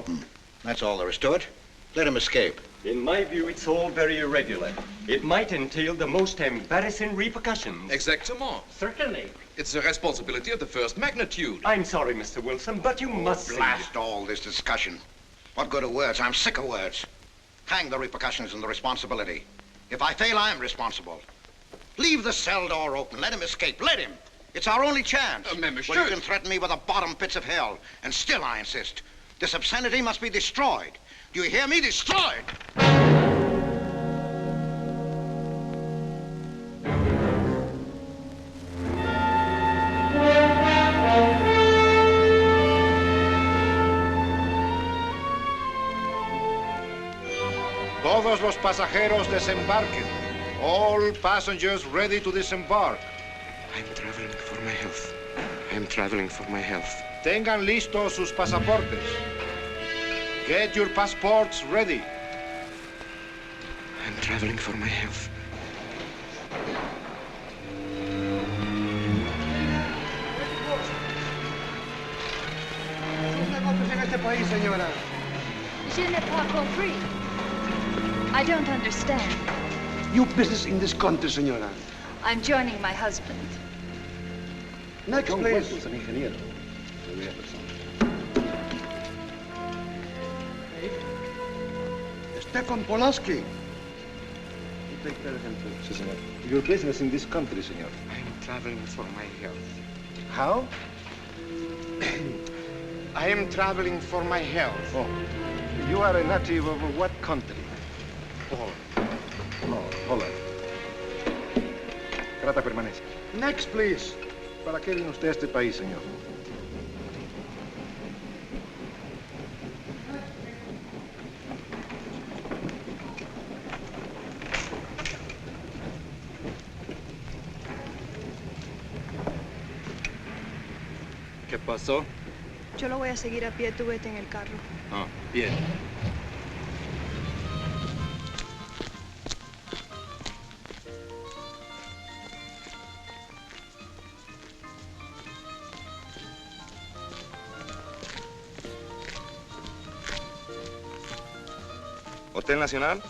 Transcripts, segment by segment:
open. That's all there is to it. Let him escape. In my view, it's all very irregular. It might entail the most embarrassing repercussions. Exactement. Certainly. It's a responsibility of the first magnitude. I'm sorry, Mr. Wilson, but you must blast all this discussion. What good are words? I'm sick of words. Hang the repercussions and the responsibility. If I fail, I'm responsible. Leave the cell door open. Let him escape. Let him. It's our only chance. Monsieur. Well, you can threaten me with the bottom pits of hell, and still I insist. This obscenity must be destroyed. Do you hear me? Destroyed! Todos los pasajeros desembarquen. All passengers ready to disembark. I'm traveling for my health. I'm traveling for my health. Tengan listos sus pasaportes. Get your passports ready. I'm traveling for my health. Je n'ai pas compris. I don't understand. You business in this country, senora. I'm joining my husband. Next, please. Stefan Polaski. You take care of him, too. Senor. Your business in this country, senor. I'm traveling for my health. How? I am traveling for my health. Oh. You are a native of what country? Poland. No, Holland. Trata permanece. Next, please. ¿Para qué vino usted a este país, señor? ¿Qué pasó? Yo lo voy a seguir a pie, tú vete en el carro. Ah, bien. Hotel Nacional,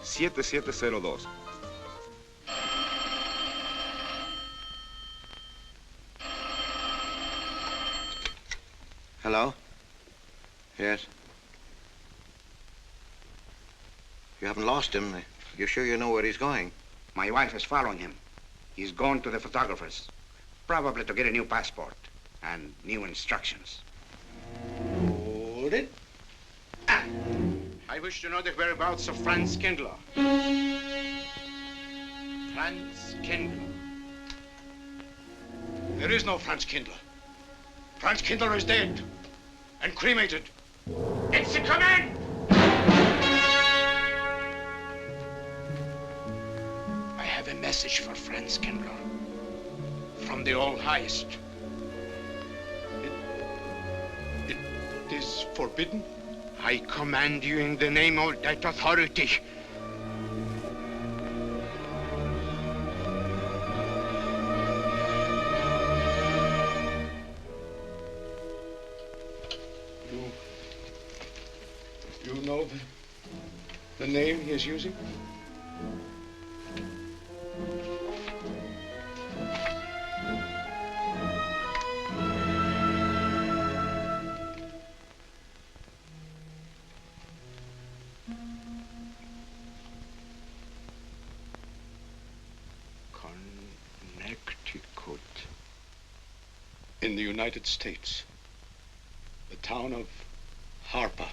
7702. Hello? Yes? You haven't lost him. You're sure you know where he's going? My wife is following him. He's gone to the photographer's, probably to get a new passport and new instructions. Hold it. I wish to know the whereabouts of Franz Kindler. Franz Kindler. There is no Franz Kindler. Franz Kindler is dead and cremated. It's a command! I have a message for Franz Kindler from the All-Highest. It is forbidden? I command you in the name of that authority. You know the name he is using? Connecticut. In the United States. The town of Harper.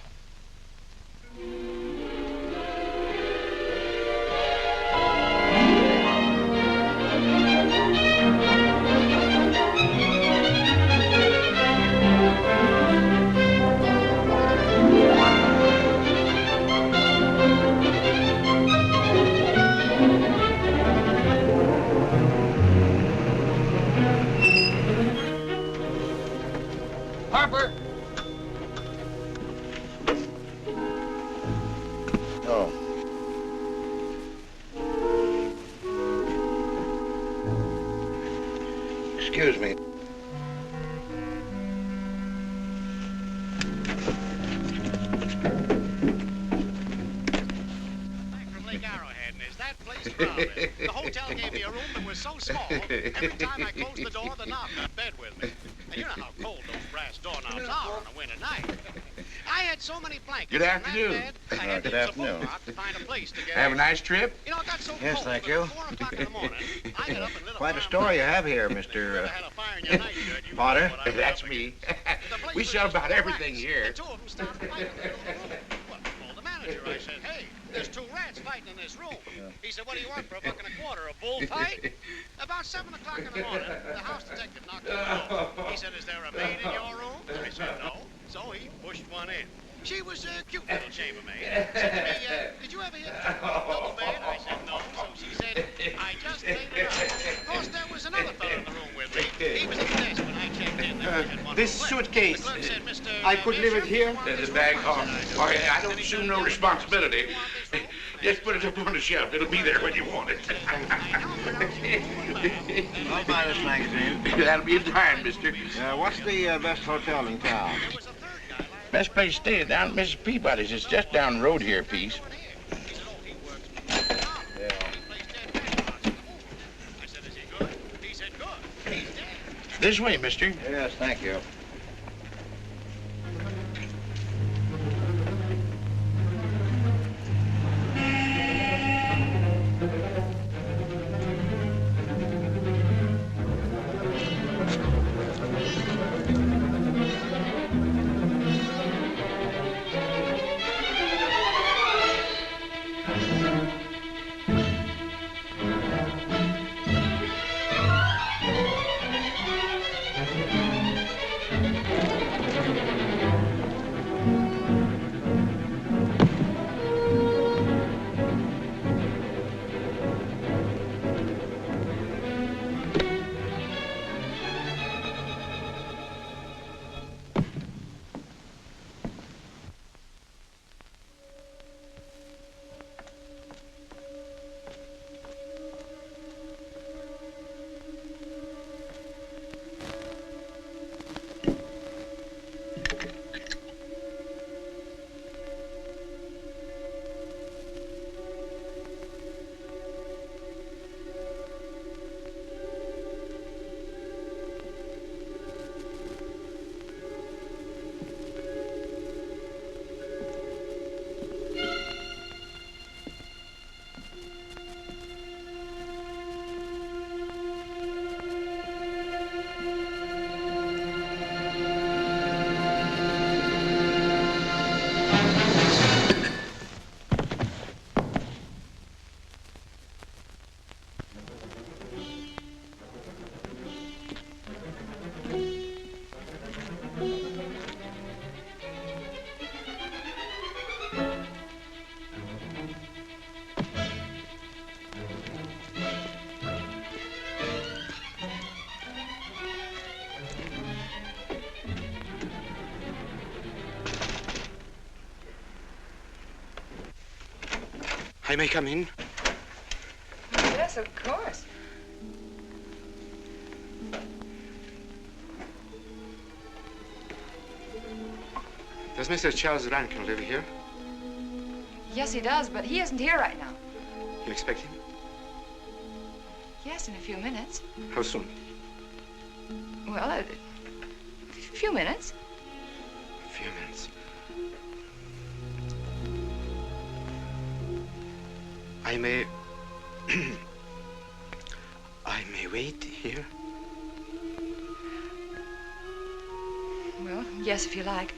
Harper! Oh. Excuse me. crowded. The hotel gave me a room that was so small, every time I closed the door, the knob got bed with me. And you know how cold those brass doorknobs are on a winter night. I had so many blankets. Good afternoon. In that bed, I had Good to use afternoon. a boat to find a place to get Have a in. nice trip? You know, it got so Yes, cold. thank that you. at 4 o'clock in the morning, I got up and lit a Quite a fire. story you have here, Mr. Had a fire in your night, Judge. You Potter. know what I was That's up me. The place We was sell just about full of everything rats. here. And two of them started fighting in the middle of the room. Well, I called the manager. I said, hey, there's 2 rats fighting in this room. He said, what do you want for $1.25? A bullfight? About 7 o'clock in the morning, the house detective knocked on the door. He said, is there a maid in your room? I said, no. So he pushed one in. She was a cute little chambermaid. Said to me, did you ever hear the double bed? I said, no. So she said, I just laid it out. Of course, there was another fellow in the room with me. He was at the desk when I checked in. There we had one This room left. suitcase, The clerk said, Mr. I could leave it Bishop, here? you want this The bag room? home. I said, Oh, I do. yeah, I don't Then he assume said, no "You want responsibility. this room?" Just put it up on the shelf. It'll be there when you want it. I'll buy this magazine. That'll be in time, mister. What's the best hotel in town? Best place to stay is down at Mrs. Peabody's. It's just down the road here a piece. This way, mister. Yes, thank you. I may come in? Yes, of course. Does Mr. Charles Rankin live here? Yes, he does, but he isn't here right now. You expect him? Yes, in a few minutes. How soon? Well, a few minutes. A few minutes. I may... I may wait here? Well, yes, if you like.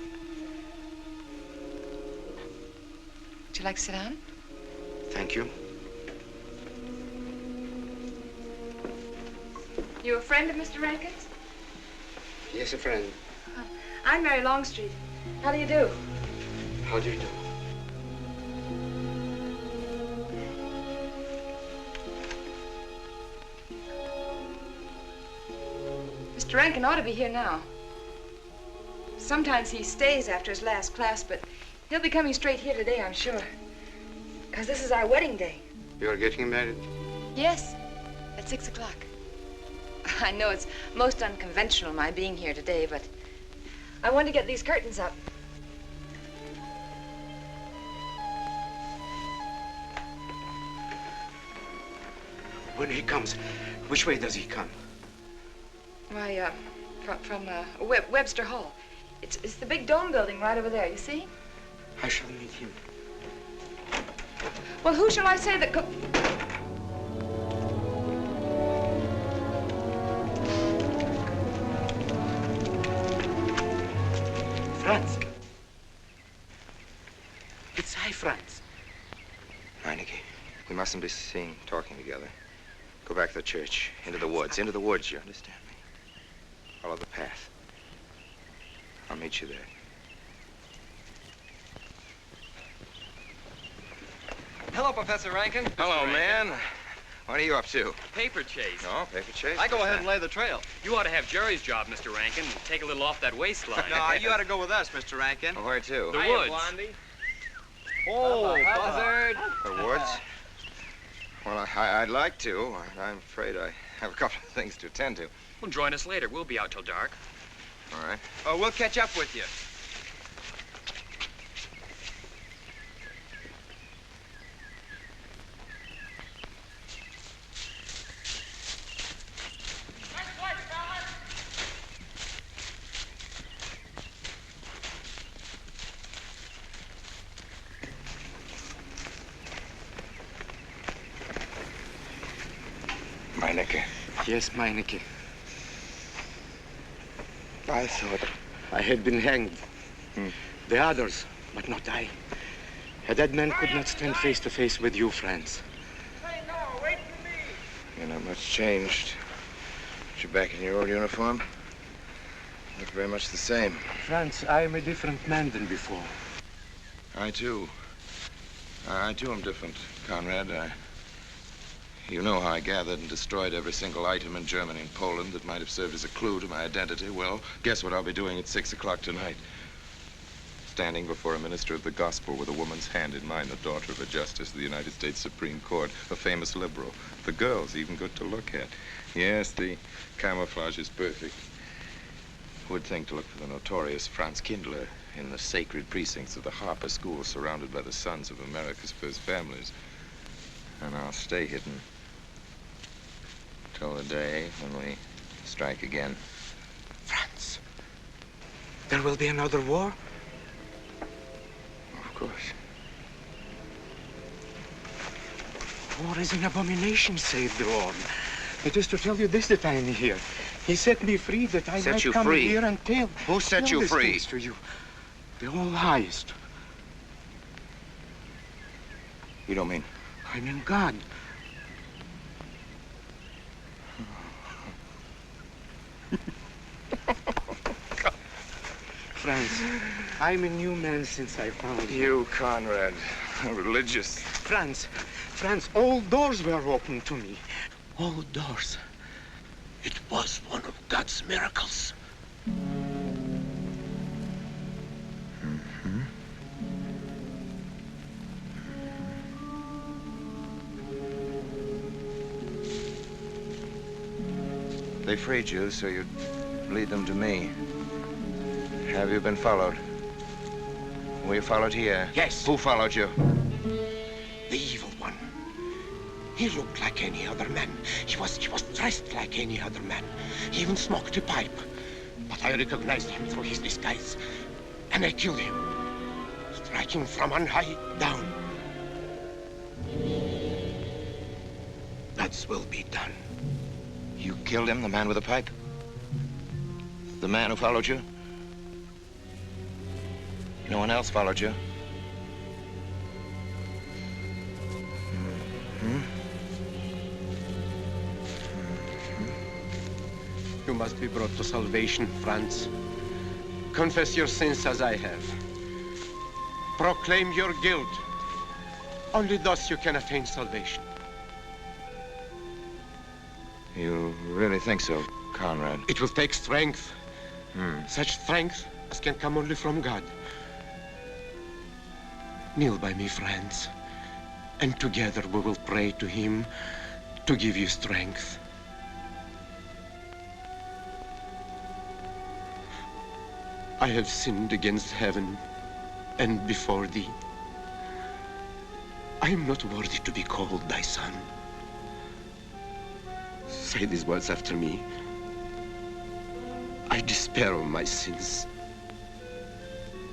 Would you like to sit down? Thank you. You a friend of Mr. Rankin's? Yes, a friend. I'm Mary Longstreet. How do you do? How do you do? Mr. Rankin ought to be here now. Sometimes he stays after his last class, but he'll be coming straight here today, I'm sure. Because this is our wedding day. You are getting married? Yes, at 6 o'clock. I know it's most unconventional, my being here today, but I want to get these curtains up. When he comes, which way does he come? Why, from Webster Hall. It's the big dome building right over there, you see? I shall meet him. Well, who shall I say that Franz. It's I, Franz. Meineke, we mustn't be seen talking together. Go back to the church, into the woods, you understand me? Follow the path. I'll meet you there. Hello, Professor Rankin. Hello, man. What are you up to? Paper chase. No, paper chase? I go ahead and lay the trail. You ought to have Jerry's job, Mr. Rankin. Take a little off that waistline. No, you ought to go with us, Mr. Rankin. Well, where to? The woods. Blondie. Oh, Buzzard. The woods? Well, I'd like to. I'm afraid I have a couple of things to attend to. Well, join us later. We'll be out till dark. All right. Oh, we'll catch up with you. Meineke. Yes, Meineke. I thought I had been hanged. The others, but not I. A dead man could not stand face to face with you, Franz. Hey, no, wait for me. You're not much changed. You're back in your old uniform. Look very much the same. Franz, I am a different man than before. I too am different, Conrad. You know how I gathered and destroyed every single item in Germany and Poland that might have served as a clue to my identity. Well, guess what I'll be doing at 6 o'clock tonight? Standing before a minister of the gospel with a woman's hand in mine, the daughter of a justice of the United States Supreme Court, a famous liberal. The girl's even good to look at. Yes, the camouflage is perfect. Who would think to look for the notorious Franz Kindler in the sacred precincts of the Harper School, surrounded by the sons of America's first families? And I'll stay hidden till the day when we strike again. Franz, there will be another war? Of course. War is an abomination, saith the Lord. It is to tell you this that I am here. He set me free that I might come here and tell. Who set you free? To you. The All Highest. You don't mean? I mean God. Franz, I'm a new man since I found you. You, Conrad, religious. Franz, all doors were open to me. All doors. It was one of God's miracles. They freed you so you'd lead them to me. Have you been followed? Were you followed here? Yes. Who followed you? The evil one. He looked like any other man. He was dressed like any other man. He even smoked a pipe. But I recognized him through his disguise. And I killed him, striking from on high down. God's will be done. You killed him, the man with the pipe? The man who followed you? No one else followed you? You must be brought to salvation, Franz. Confess your sins as I have. Proclaim your guilt. Only thus you can attain salvation. You really think so, Conrad? It will take strength. Such strength as can come only from God. Kneel by me, friends, and together we will pray to him to give you strength. I have sinned against heaven and before thee. I am not worthy to be called thy son. say these words after me. I despair of my sins.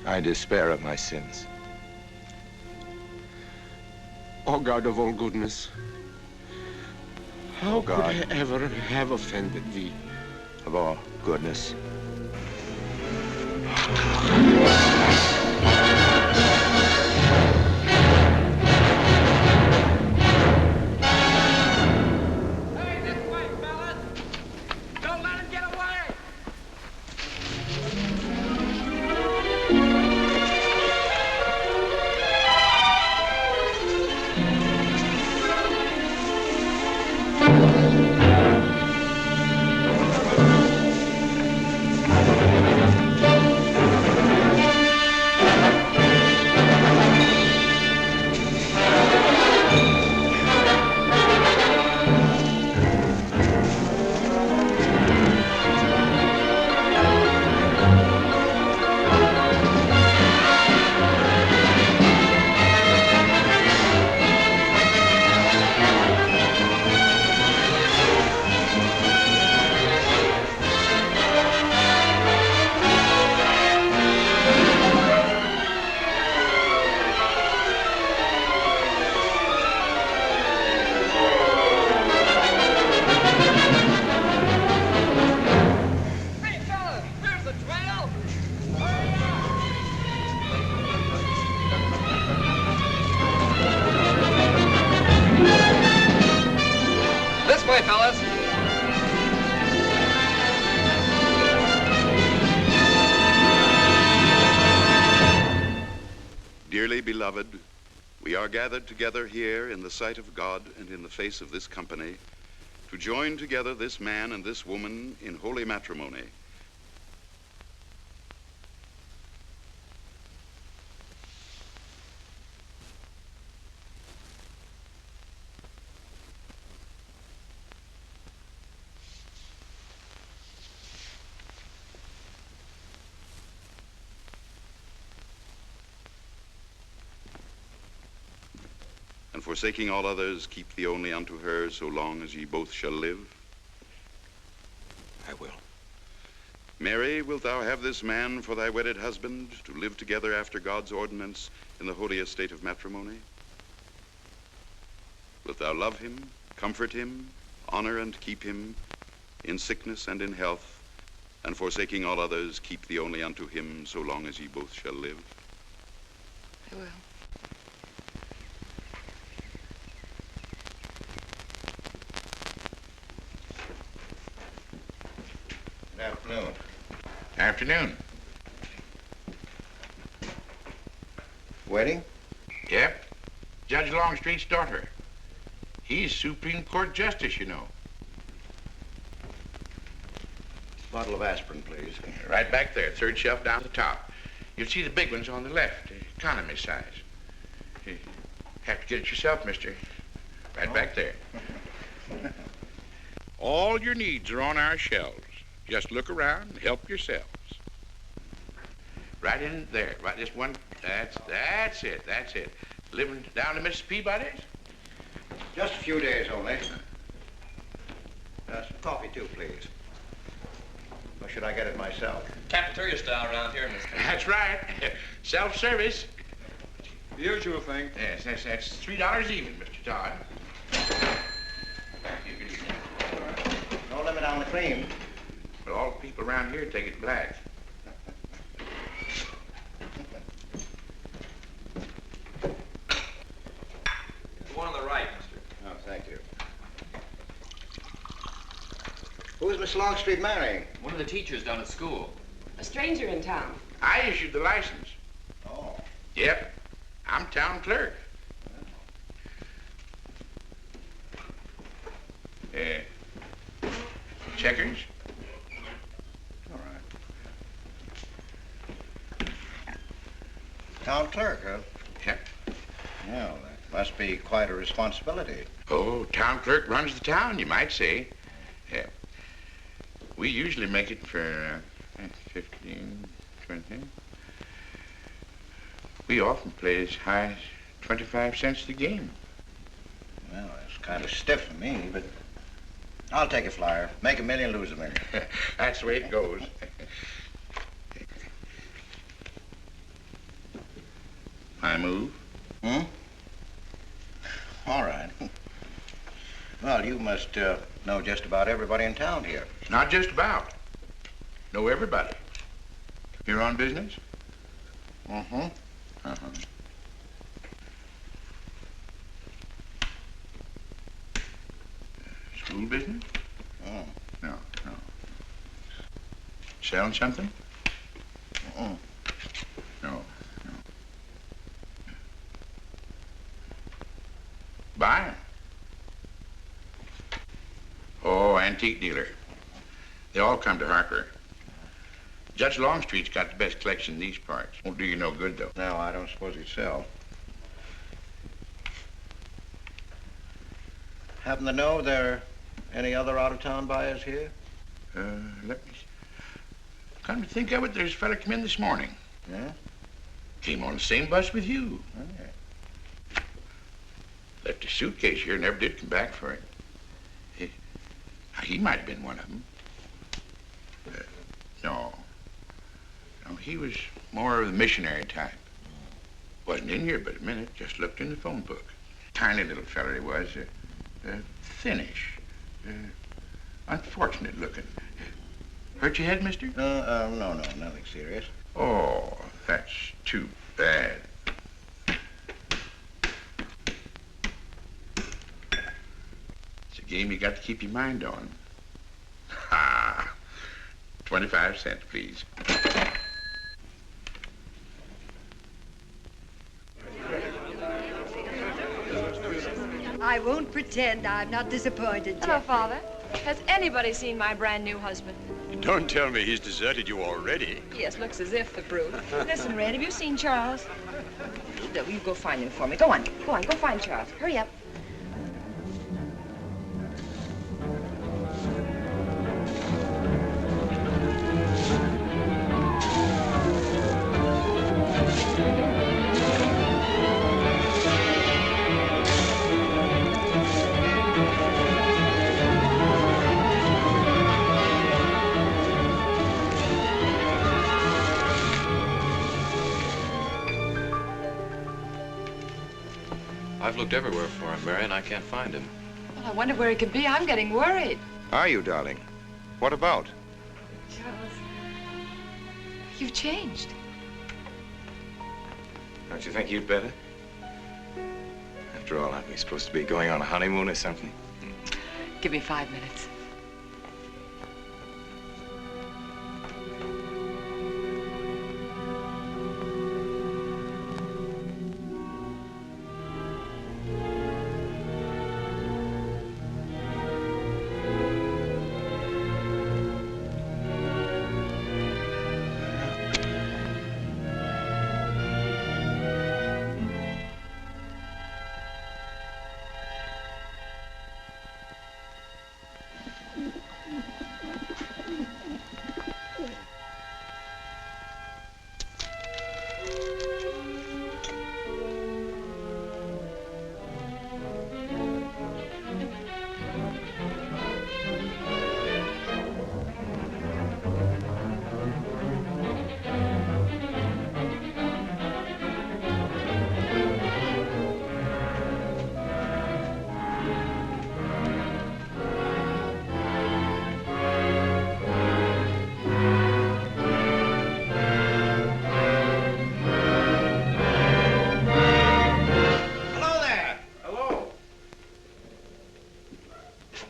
I despair of my sins. O God of all goodness, how O God, could I ever have offended thee? of all goodness. This way, fellas. Dearly beloved, we are gathered together here in the sight of God and in the face of this company to join together this man and this woman in holy matrimony. And forsaking all others, keep thee only unto her so long as ye both shall live? I will. Mary, wilt thou have this man for thy wedded husband, to live together after God's ordinance in the holy estate of matrimony? Wilt thou love him, comfort him, honor and keep him in sickness and in health, and forsaking all others, keep thee only unto him so long as ye both shall live? I will. Good afternoon. Afternoon. Wedding? Yep. Judge Longstreet's daughter. He's Supreme Court Justice, you know. Bottle of aspirin, please. Right back there, third shelf down the top. You'll see the big ones on the left, economy size. You have to get it yourself, mister. Right back there. All your needs are on our shelves. Just look around and help yourselves. Right in there, right this one. That's it. Living down to Mrs. Peabody's? Just a few days only. Some coffee, too, please. Or should I get it myself? Cafeteria style around here, mister. That's right. Self-service. The usual thing. Yes, that's $3 even, Mr. Todd. No limit on the cream. But all the people around here take it black. The one on the right, mister. Oh, thank you. Who's Miss Longstreet marrying? One of the teachers down at school. A stranger in town. I issued the license. Oh. Yep. I'm town clerk. Checkers? All right. Town clerk, huh? Yep. Well, that must be quite a responsibility. Oh, town clerk runs the town, you might say. Yeah. We usually make it for 15, 20. We often play as high as 25 cents the game. Well, that's kind of stiff for me, but I'll take a flyer. Make a million, lose a million. That's the way it goes. My move? Hmm? All right. Well, you must know just about everybody in town here. Not just about. Know everybody. You're on business? Mm-hmm. Uh-huh. School business? Oh. No. Selling something? Mm-mm. No. Buying? Oh, antique dealer. They all come to Harker. Judge Longstreet's got the best collection in these parts. Won't do you no good, though. No, I don't suppose he'd sell. Happen to know there are any other out-of-town buyers here? Let me see. Come to think of it, there's a fella come in this morning. Yeah? Came on the same bus with you. Okay. Left his suitcase here, never did come back for it. He might have been one of them. No, he was more of the missionary type. Wasn't in here but a minute, just looked in the phone book. Tiny little fella he was, thinnish, unfortunate looking. Hurt your head, mister? No, nothing serious. Oh, that's too bad. It's a game you got to keep your mind on. Ha! 25 cents, please. I won't pretend I'm not disappointed, Hello, Jeffrey. Father. Has anybody seen my brand new husband? Don't tell me he's deserted you already. Yes, looks as if, the brute. Listen, Red, have you seen Charles? You go find him for me. Go on, go find Charles. Hurry up. I've looked everywhere for him, Mary, and I can't find him. Well, I wonder where he could be. I'm getting worried. Are you, darling? What about? Charles, you've changed. Don't you think you'd better? After all, aren't we supposed to be going on a honeymoon or something? Give me 5 minutes.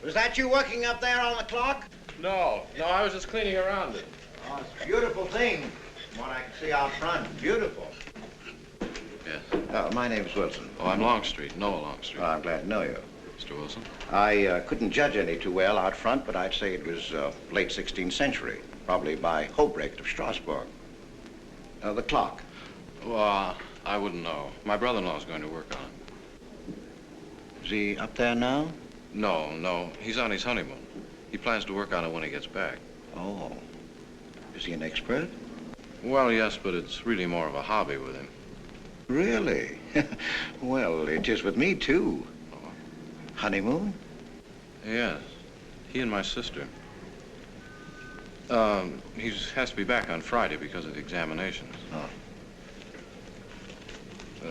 Was that you working up there on the clock? No, I was just cleaning around it. Oh, it's a beautiful thing, from what I can see out front. Beautiful. Yes. My name's Wilson. Oh, I'm Longstreet, Noah Longstreet. I'm glad to know you. Mr. Wilson? I couldn't judge any too well out front, but I'd say it was late 16th century, probably by Hobrecht of Strasbourg. The clock. Well, I wouldn't know. My brother-in-law's going to work on it. Is he up there now? No. He's on his honeymoon. He plans to work on it when he gets back. Oh. Is he an expert? Well, yes, but it's really more of a hobby with him. Really? Well, it is with me, too. Oh. Honeymoon? Yes. He and my sister. He has to be back on Friday because of the examinations. Oh.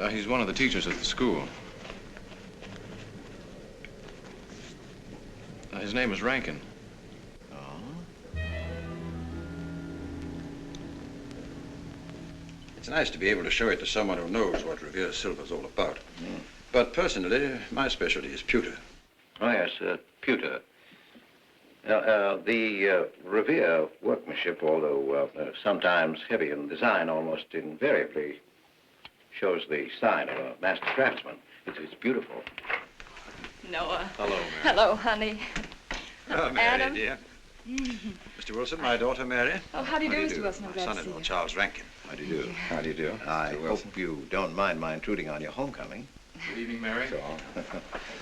He's one of the teachers at the school. His name is Rankin. It's nice to be able to show it to someone who knows what Revere Silver's all about. But personally, my specialty is pewter. Oh, yes, pewter. The Revere workmanship, although sometimes heavy in design, almost invariably shows the sign of a master craftsman. It's beautiful. Noah. Hello, Mary. Hello, honey. Oh, Mary, Adam. dear. Mr. Wilson, my daughter, Mary. Oh, how do you do, Mr. Wilson? I'm My glad to see son-in-law, you. Charles Rankin. How do you do? How do you do? I hope you don't mind my intruding on your homecoming. Good evening, Mary.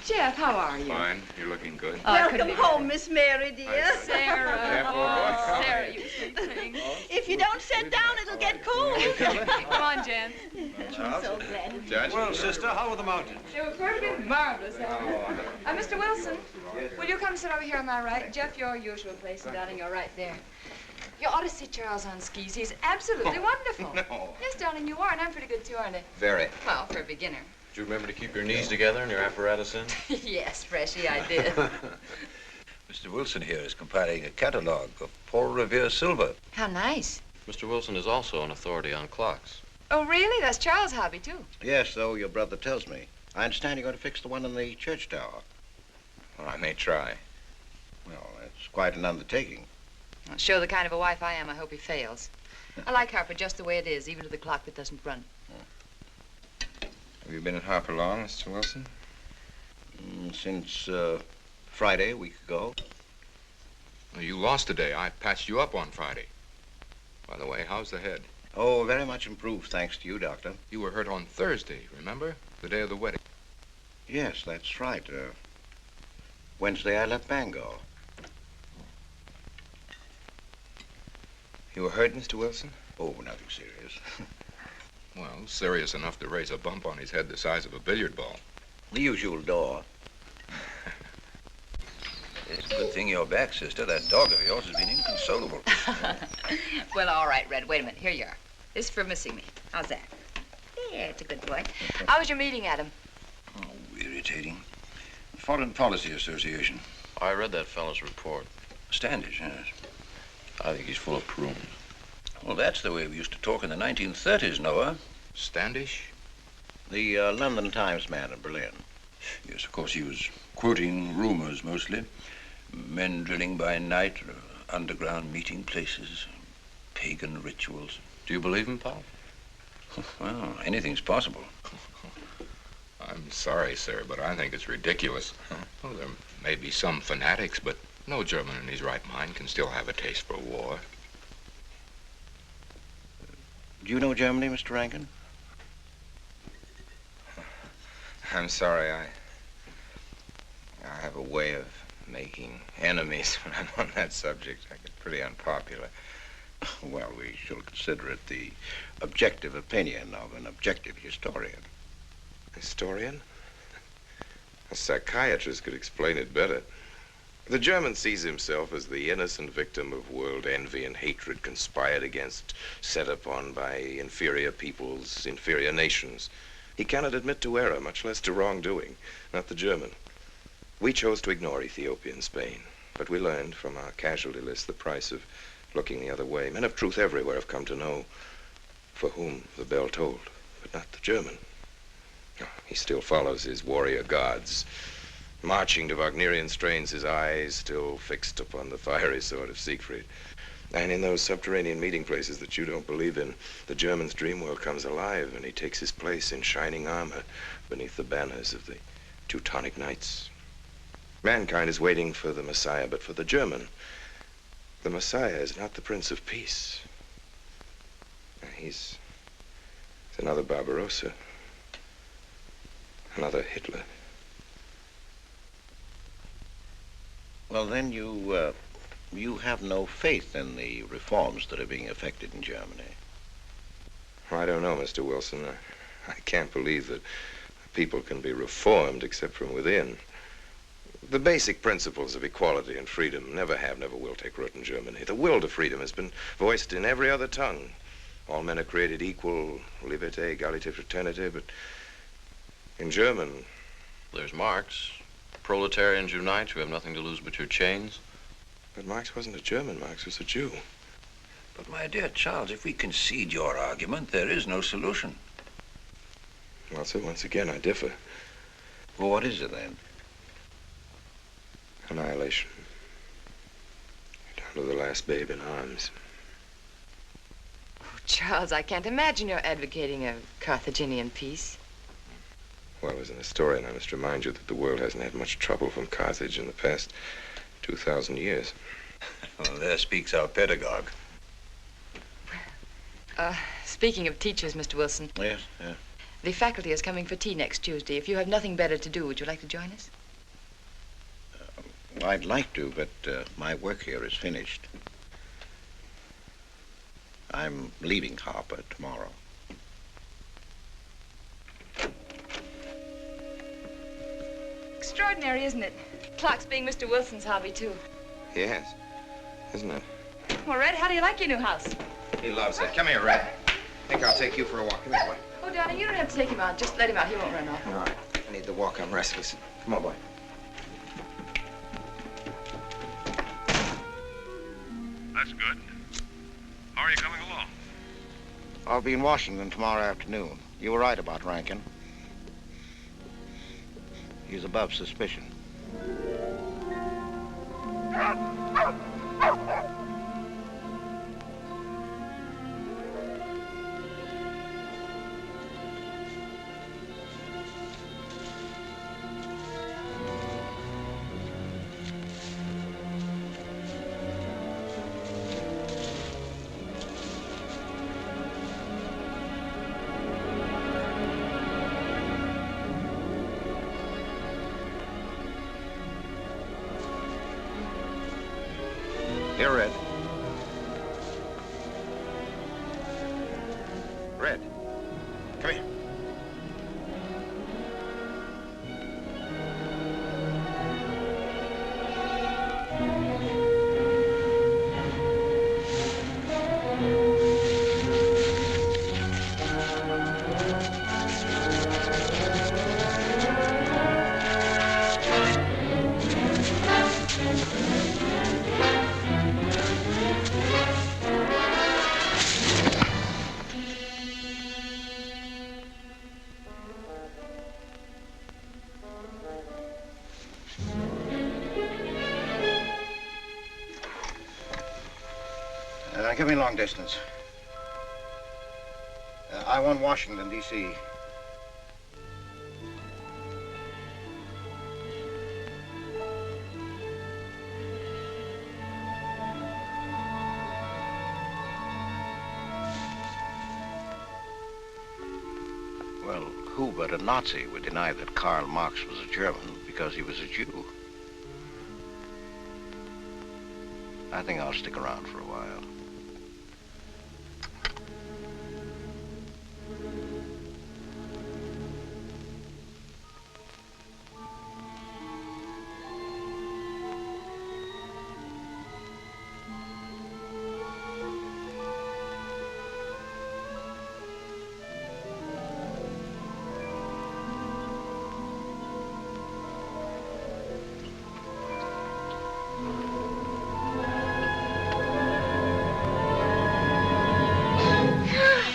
Jeff, how are you? Fine. You're looking good. Oh, I couldn't Welcome be home, Miss Mary, dear. Sarah. Jeff, Oh, Sarah, you sweet thing. If you don't sit down, it'll get cold. Come on, Jen. Charles? So glad. Judge? Well, sister, how were the mountains? They were perfectly marvelous. Mr. Wilson, will you come sit over here on my right? Jeff, your usual place, and darling, you're right there. You ought to see Charles on skis. He's absolutely wonderful. No. Yes, darling, you are, and I'm pretty good too, aren't I? Very. Well, for a beginner. Do you remember to keep your knees together and your apparatus in? Yes, Freshy, I did. Mr. Wilson here is compiling a catalogue of Paul Revere Silver. How nice. Mr. Wilson is also an authority on clocks. Oh, really? That's Charles' hobby, too. Yes, so your brother tells me. I understand you're going to fix the one in the church tower. Well, I may try. Well, it's quite an undertaking. Well, show the kind of a wife I am, I hope he fails. I like Harper just the way it is, even to the clock that doesn't run. Have you been at Harper long, Mr. Wilson? Since Friday, a week ago. Well, you lost today. I patched you up on Friday. By the way, how's the head? Oh, very much improved, thanks to you, Doctor. You were hurt on Thursday, remember? The day of the wedding. Yes, that's right. Wednesday, I left Bangor. You were hurt, Mr. Wilson? Oh, nothing serious. Well, serious enough to raise a bump on his head the size of a billiard ball. The usual door. It's a good thing you're back, sister. That dog of yours has been inconsolable. Well, all right, Red. Wait a minute. Here you are. This is for missing me. How's that? Yeah, it's a good boy. How was your meeting, Adam? Oh, irritating. Foreign Policy Association. I read that fellow's report. Standish, yes. I think he's full of prunes. Well, that's the way we used to talk in the 1930s, Noah. Standish? The London Times man in Berlin. Yes, of course, he was quoting rumors mostly. Men drilling by night, underground meeting places, pagan rituals. Do you believe him, Pop? Well, anything's possible. I'm sorry, sir, but I think it's ridiculous. Well, there may be some fanatics, but no German in his right mind can still have a taste for war. Do you know Germany, Mr. Rankin? I'm sorry, I have a way of making enemies when I'm on that subject. I get pretty unpopular. Well, we shall consider it the objective opinion of an objective historian. Historian? A psychiatrist could explain it better. The German sees himself as the innocent victim of world envy and hatred conspired against, set upon by inferior peoples, inferior nations. He cannot admit to error, much less to wrongdoing, not the German. We chose to ignore Ethiopia and Spain, but we learned from our casualty list the price of looking the other way. Men of truth everywhere have come to know for whom the bell tolled, but not the German. He still follows his warrior gods, marching to Wagnerian strains, his eyes still fixed upon the fiery sword of Siegfried. And in those subterranean meeting places that you don't believe in, the German's dream world comes alive, and he takes his place in shining armor beneath the banners of the Teutonic Knights. Mankind is waiting for the Messiah, but for the German, the Messiah is not the Prince of Peace. He's another Barbarossa, another Hitler. Well, then you have no faith in the reforms that are being effected in Germany. I don't know, Mr. Wilson. I can't believe that people can be reformed except from within. The basic principles of equality and freedom never have, never will take root in Germany. The will to freedom has been voiced in every other tongue. All men are created equal, liberté, égalité, fraternité, but in German... There's Marx. Proletarians unite, you have nothing to lose but your chains. But Marx wasn't a German, Marx was a Jew. But my dear Charles, if we concede your argument, there is no solution. Well, sir, once again, I differ. Well, what is it then? Annihilation. Down to the last babe in arms. Oh, Charles, I can't imagine you're advocating a Carthaginian peace. Well, as an historian, I must remind you that the world hasn't had much trouble from Carthage in the past 2,000 years. Well, there speaks our pedagogue. Speaking of teachers, Mr. Wilson. Yes, yeah. The faculty is coming for tea next Tuesday. If you have nothing better to do, would you like to join us? Well, I'd like to, but my work here is finished. I'm leaving Harper tomorrow. Extraordinary, isn't it? Clocks being Mr. Wilson's hobby, too. Yes, isn't it? Well, Red, how do you like your new house? He loves it. Come here, Red. I think I'll take you for a walk. Come here, boy. Oh, darling, you don't have to take him out. Just let him out. He won't run off. All right. I need the walk. I'm restless. Come on, boy. That's good. How are you coming along? I'll be in Washington tomorrow afternoon. You were right about Rankin. He's above suspicion. Here, Red. Red, come here. Give me long distance. I want Washington, D.C. Well, who but a Nazi would deny that Karl Marx was a German because he was a Jew? I think I'll stick around for a while.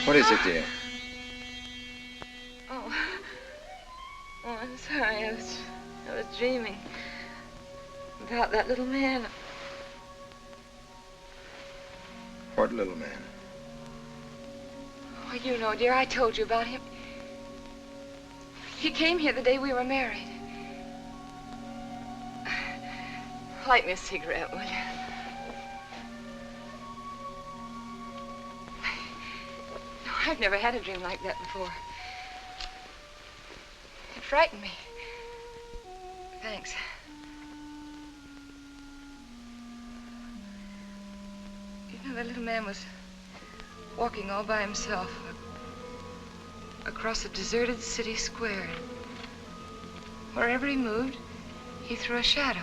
What is it, dear? Oh, I'm sorry. I was dreaming about that little man. What little man? Oh, you know, dear, I told you about him. He came here the day we were married. Light me a cigarette, will you? No, I've never had a dream like that before. It frightened me. Thanks. You know, that little man was walking all by himself across a deserted city square. Wherever he moved, he threw a shadow.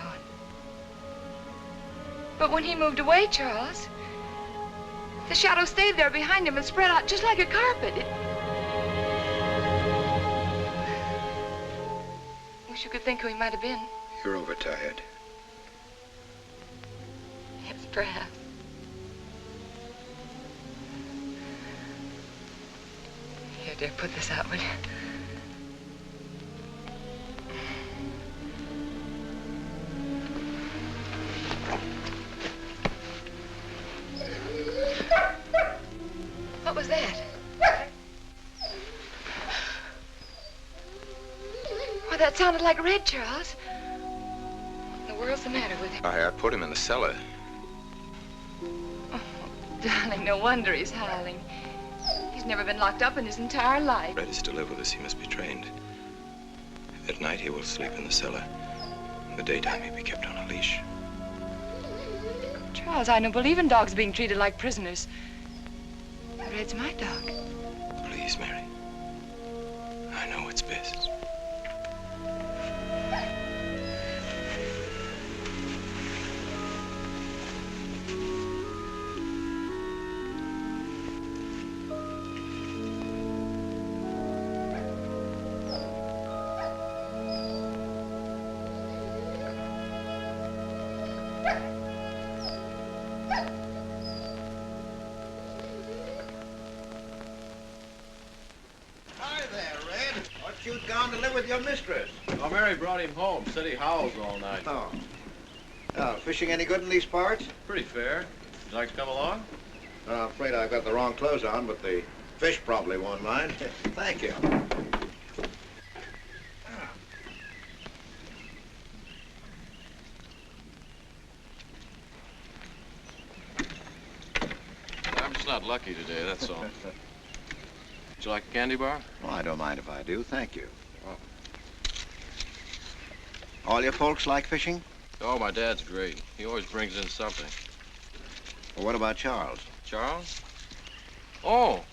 But when he moved away, Charles, the shadow stayed there behind him and spread out just like a carpet. Wish you could think who he might have been. You're overtired. Yes, perhaps. Here, dear, put this out, will you? What was that? Why, that sounded like Red, Charles. What in the world's the matter with him? I put him in the cellar. Oh, darling, no wonder he's howling. He's never been locked up in his entire life. Red is to live with us. He must be trained. At night, he will sleep in the cellar. In the daytime, he'll be kept on a leash. Charles, I don't believe in dogs being treated like prisoners. Red's my dog. Please, Mary. I know what's best. You'd gone to live with your mistress. Oh, Mary brought him home. Said he howls all night. Oh. Fishing any good in these parts? Pretty fair. Would you like to come along? I'm afraid I've got the wrong clothes on, but the fish probably won't mind. Thank you. I'm just not lucky today, that's all. Would you like a candy bar? Well, I don't mind if I do, thank you. Oh. All your folks like fishing? Oh, my dad's great. He always brings in something. Well, what about Charles? Charles? Oh!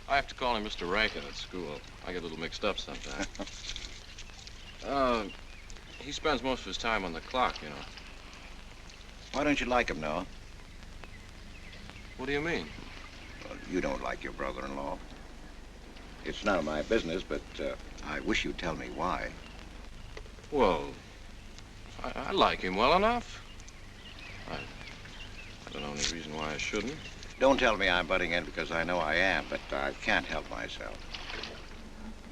I have to call him Mr. Rankin at school. I get a little mixed up sometimes. He spends most of his time on the clock, you know. Why don't you like him, Noah? What do you mean? Well, you don't like your brother-in-law. It's none of my business, but I wish you'd tell me why. Well, I like him well enough. I don't know any reason why I shouldn't. Don't tell me I'm butting in because I know I am, but I can't help myself.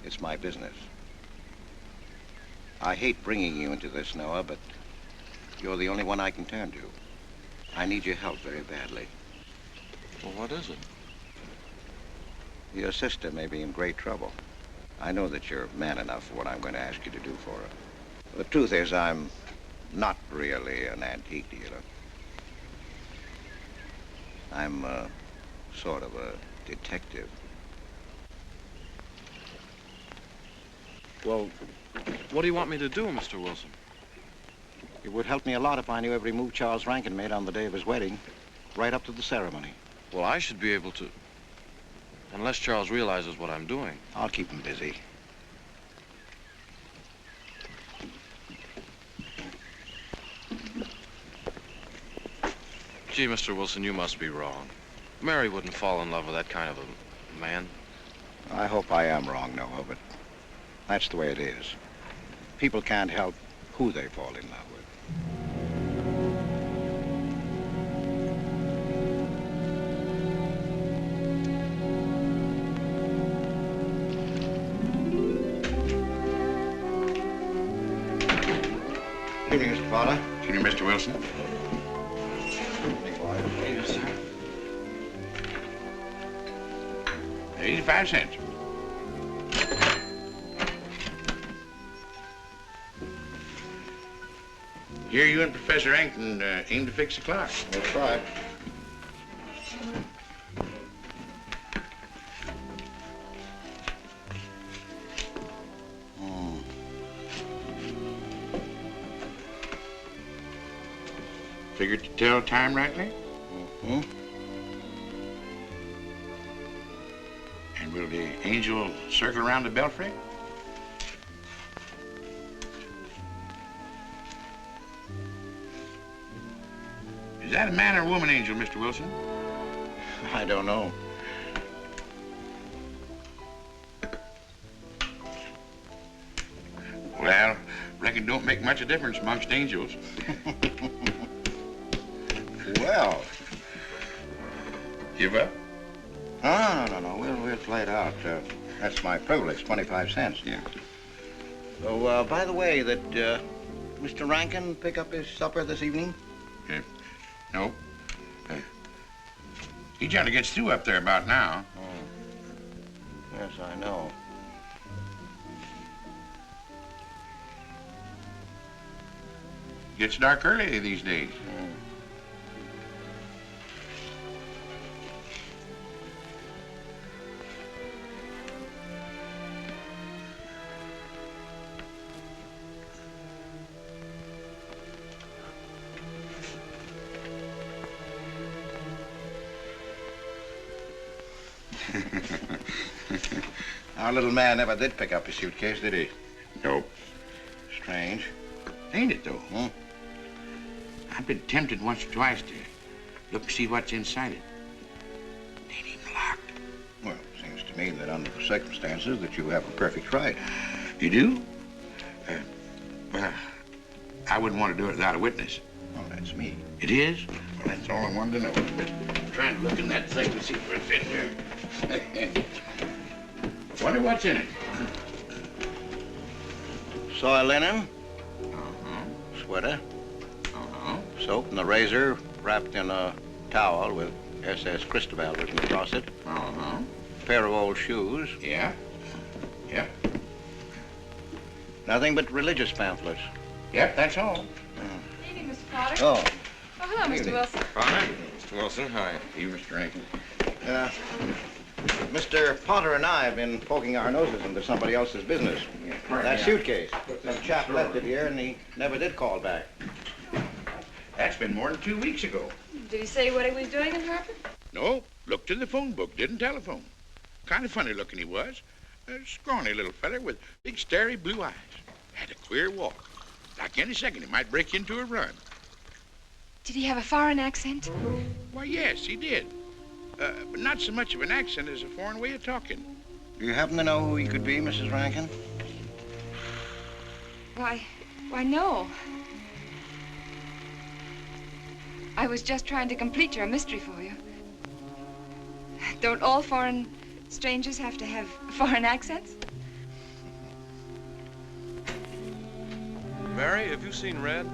It's my business. I hate bringing you into this, Noah, but you're the only one I can turn to. I need your help very badly. Well, what is it? Your sister may be in great trouble. I know that you're man enough for what I'm going to ask you to do for her. The truth is, I'm not really an antique dealer. I'm sort of a detective. Well, what do you want me to do, Mr. Wilson? It would help me a lot if I knew every move Charles Rankin made on the day of his wedding, right up to the ceremony. Well, I should be able to, unless Charles realizes what I'm doing. I'll keep him busy. Gee, Mr. Wilson, you must be wrong. Mary wouldn't fall in love with that kind of a man. I hope I am wrong, Noah, but that's the way it is. People can't help who they fall in love with. Good evening, Mr. Fowler. Good evening, Mr. Wilson. Yes, sir. 85 cents. Here you and Professor Rankin aim to fix the clock. That's right. Figured to tell time rightly? Mm-hmm. And will the angel circle around the belfry? Is that a man or a woman angel, Mr. Wilson? I don't know. Well, reckon don't make much of a difference amongst angels. Well. Give up? No. We'll play it out. That's my privilege, 25 cents. Yeah. So, by the way, did Mr. Rankin pick up his supper this evening? No. He generally gets through up there about now. Oh. Yes, I know. Gets dark early these days. Our little man never did pick up his suitcase, did he? Nope. Strange. Ain't it, though? I've been tempted once or twice to look to see what's inside it. Ain't even locked. Well, it seems to me that under the circumstances that you have a perfect right. You do? Well, I wouldn't want to do it without a witness. Oh, that's me. It is? Well, that's all I wanted to know. I'm trying to look in that thing to see what's in there. Wonder what's in it. Soy linen. Sweater. Soap and a razor wrapped in a towel with SS Cristobal written across it. Pair of old shoes. Yeah. Yep. Nothing but religious pamphlets. Yep, that's all. Good evening, Mr. Potter. Oh. Oh, hello, Mr. Wilson. Hi, Mr. Wilson. Hi. You, Mr. Rankin. Mr. Potter and I have been poking our noses into somebody else's business. That suitcase. Some chap left it here and he never did call back. That's been more than 2 weeks ago. Did he say what he was doing in Harper? No, looked in the phone book, didn't telephone. Kind of funny looking he was. A scrawny little feller with big starry blue eyes. Had a queer walk. Like any second he might break into a run. Did he have a foreign accent? Why, yes, he did. But not so much of an accent as a foreign way of talking. Do you happen to know who he could be, Mrs. Rankin? Why, no. I was just trying to complete your mystery for you. Don't all foreign strangers have to have foreign accents? Mary, have you seen Red?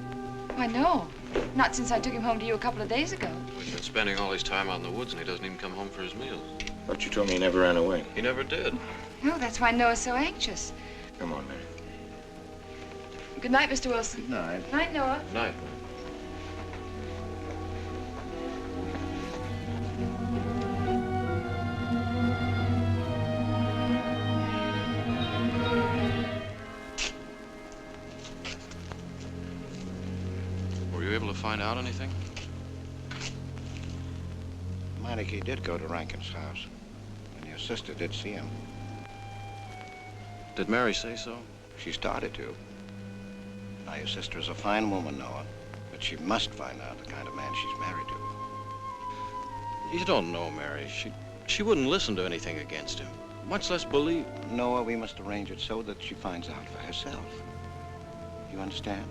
Why, no. Not since I took him home to you a couple of days ago. We've been spending all his time out in the woods, and he doesn't even come home for his meals. But you told me he never ran away. He never did. No, that's why Noah's so anxious. Come on, Mary. Good night, Mr. Wilson. Good night. Night, Noah. Night. Were you able to find out anything? Meineke did go to Rankin's house, and your sister did see him. Did Mary say so? She started to. Now, your sister is a fine woman, Noah, but she must find out the kind of man she's married to. You don't know, Mary. She wouldn't listen to anything against him, much less believe. Noah, we must arrange it so that she finds out for herself. You understand?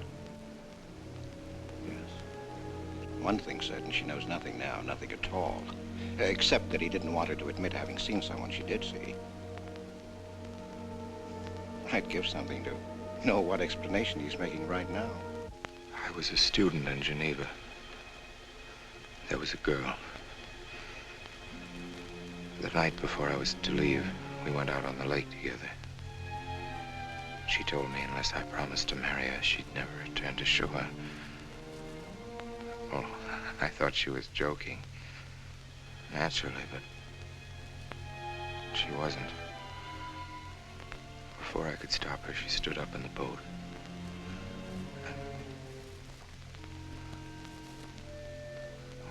Yes. One thing's certain, she knows nothing now, nothing at all. Except that he didn't want her to admit having seen someone she did see. I'd give something to know what explanation he's making right now. I was a student in Geneva. There was a girl. The night before I was to leave, we went out on the lake together. She told me unless I promised to marry her, she'd never return to shore. Well, I thought she was joking. Naturally, but she wasn't. Before I could stop her, she stood up in the boat.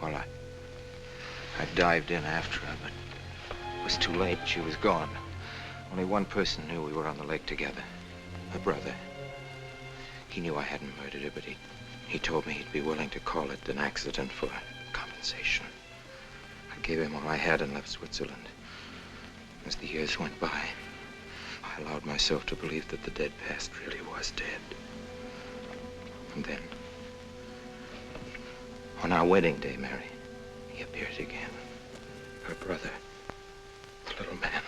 Well, I dived in after her, but it was too late. She was gone. Only one person knew we were on the lake together. Her brother. He knew I hadn't murdered her, but he He told me he'd be willing to call it an accident for compensation. I gave him all I had and left Switzerland. As the years went by, I allowed myself to believe that the dead past really was dead. And then, on our wedding day, Mary, he appeared again. Her brother, the little man.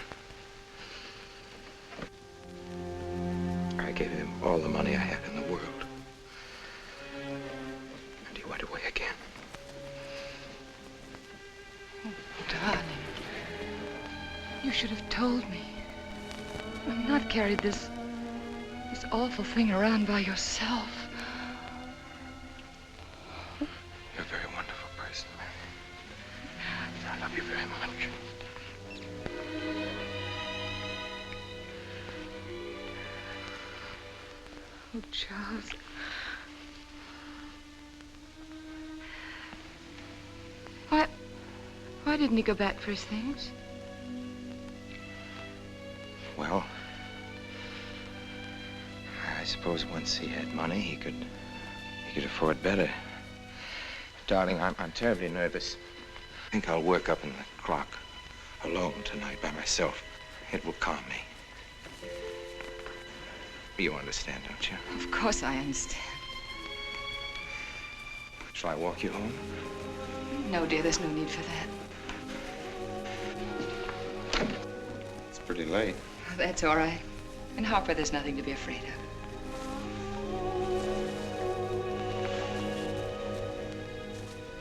I gave him all the money I had in the world. And he went away again. Oh, darling. You should have told me. And not carried this awful thing around by yourself. You're a very wonderful person, Mary. I love you very much. Oh, Charles. Why didn't he go back for his things? Well, I suppose once he had money, he could afford better. Darling, I'm terribly nervous. I think I'll work up in the clock alone tonight by myself. It will calm me. You understand, don't you? Of course I understand. Shall I walk you home? No, dear, there's no need for that. It's pretty late. That's all right. In Harper, there's nothing to be afraid of.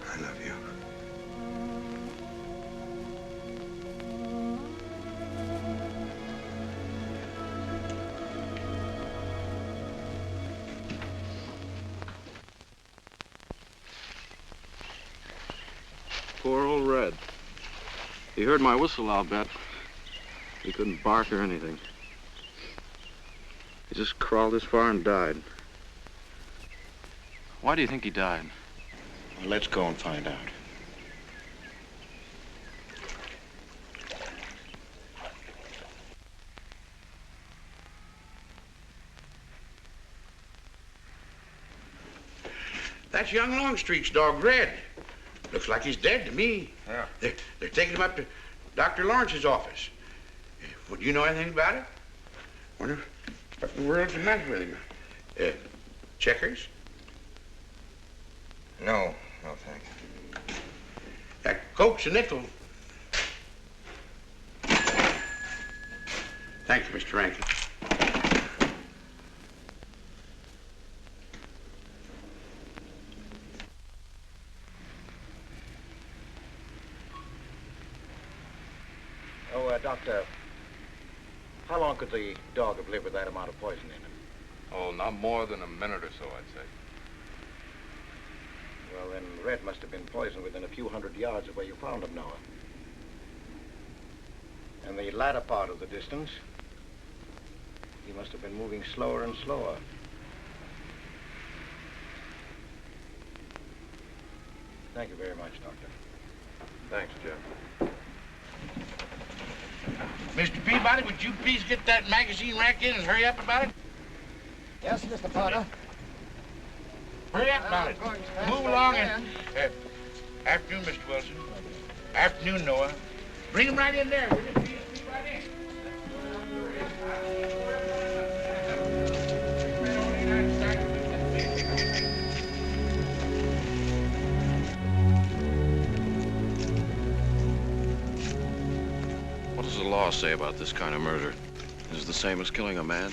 I love you. Poor old Red. He heard my whistle, I'll bet. He couldn't bark or anything. He just crawled this far and died. Why do you think he died? Well, let's go and find out. That's young Longstreet's dog, Red. Looks like he's dead to me. Yeah. They're taking him up to Dr. Lawrence's office. Would you know anything about it? Wonder what in the world's the matter with him? Checkers? No, thank you. That Coke's a nickel. Thank you, Mr. Rankin. Oh, Doctor, how long could the dog have lived with that amount of poison in him? Oh, not more than a minute or so, I'd say. Well, then Red must have been poisoned within a few hundred yards of where you found him, Noah. And the latter part of the distance, he must have been moving slower and slower. Thank you very much, Doctor. Thanks, Jeff. Mr. Peabody, would you please get that magazine rack in and hurry up about it? Yes, Mr. Potter. Hurry up about it. Move along and... afternoon, Mr. Wilson. Afternoon, Noah. Bring him right in there, will you? Please, right What does the law say about this kind of murder? Is it the same as killing a man?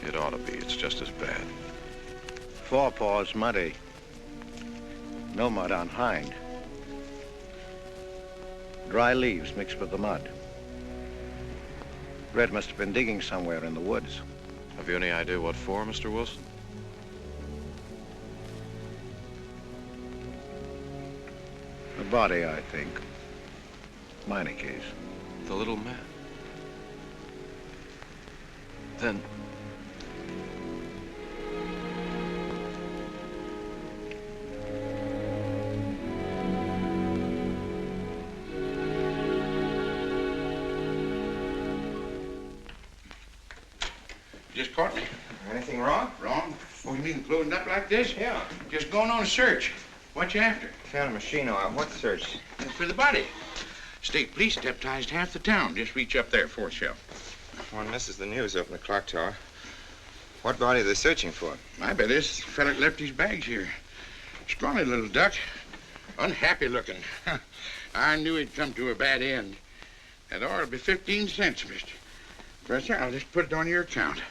It ought to be. It's just as bad. Forepaws muddy. No mud on hind. Dry leaves mixed with the mud. Red must have been digging somewhere in the woods. Have you any idea what for, Mr. Wilson? The body, I think. Minor case. The little man. Then... Just caught me. Anything wrong? Wrong. Oh, you mean loading up like this? Yeah. Just going on a search. What you after? Found a machine oil. What search? For the body. State police deputized half the town. Just reach up there, fourth shelf. One misses the news up in the clock tower. What body are they searching for? I bet this fella left his bags here. Scrawny little duck. Unhappy looking. I knew he'd come to a bad end. That ought to be 15 cents, mister. Professor, I'll just put it on your account.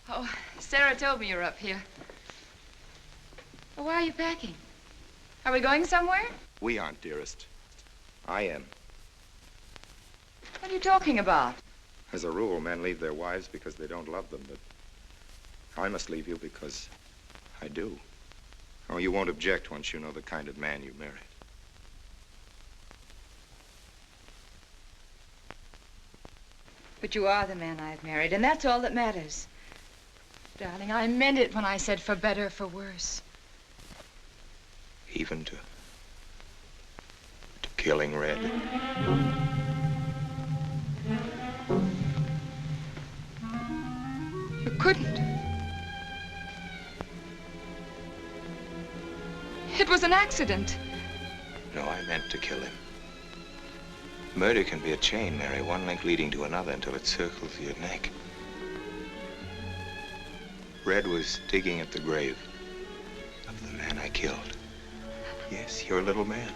Oh, Sarah told me you were up here. Well, why are you packing? Are we going somewhere? We aren't, dearest. I am. What are you talking about? As a rule, men leave their wives because they don't love them, but I must leave you because I do. Oh, you won't object once you know the kind of man you married. But you are the man I've married, and that's all that matters. Darling, I meant it when I said for better or for worse. Even to killing Red. You couldn't. It was an accident. No, I meant to kill him. Murder can be a chain, Mary, one link leading to another until it circles your neck. Red was digging at the grave of the man I killed. Yes, your little man.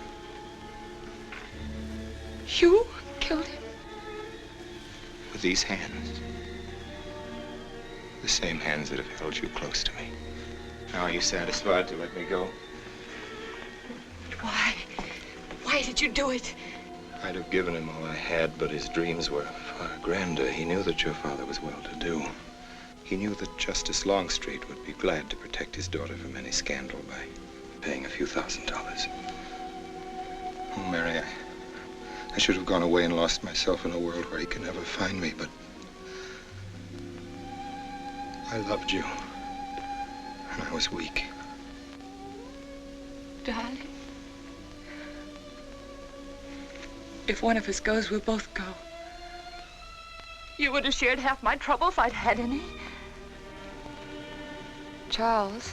You killed him? With these hands. The same hands that have held you close to me. Now, are you satisfied to let me go? Why? Why did you do it? I'd have given him all I had, but his dreams were far grander. He knew that your father was well-to-do. He knew that Justice Longstreet would be glad to protect his daughter from any scandal by paying a few $1,000s. Oh, Mary, I should have gone away and lost myself in a world where he could never find me, but I loved you, and I was weak. Darling, if one of us goes, we'll both go. You would have shared half my trouble if I'd had any. Charles,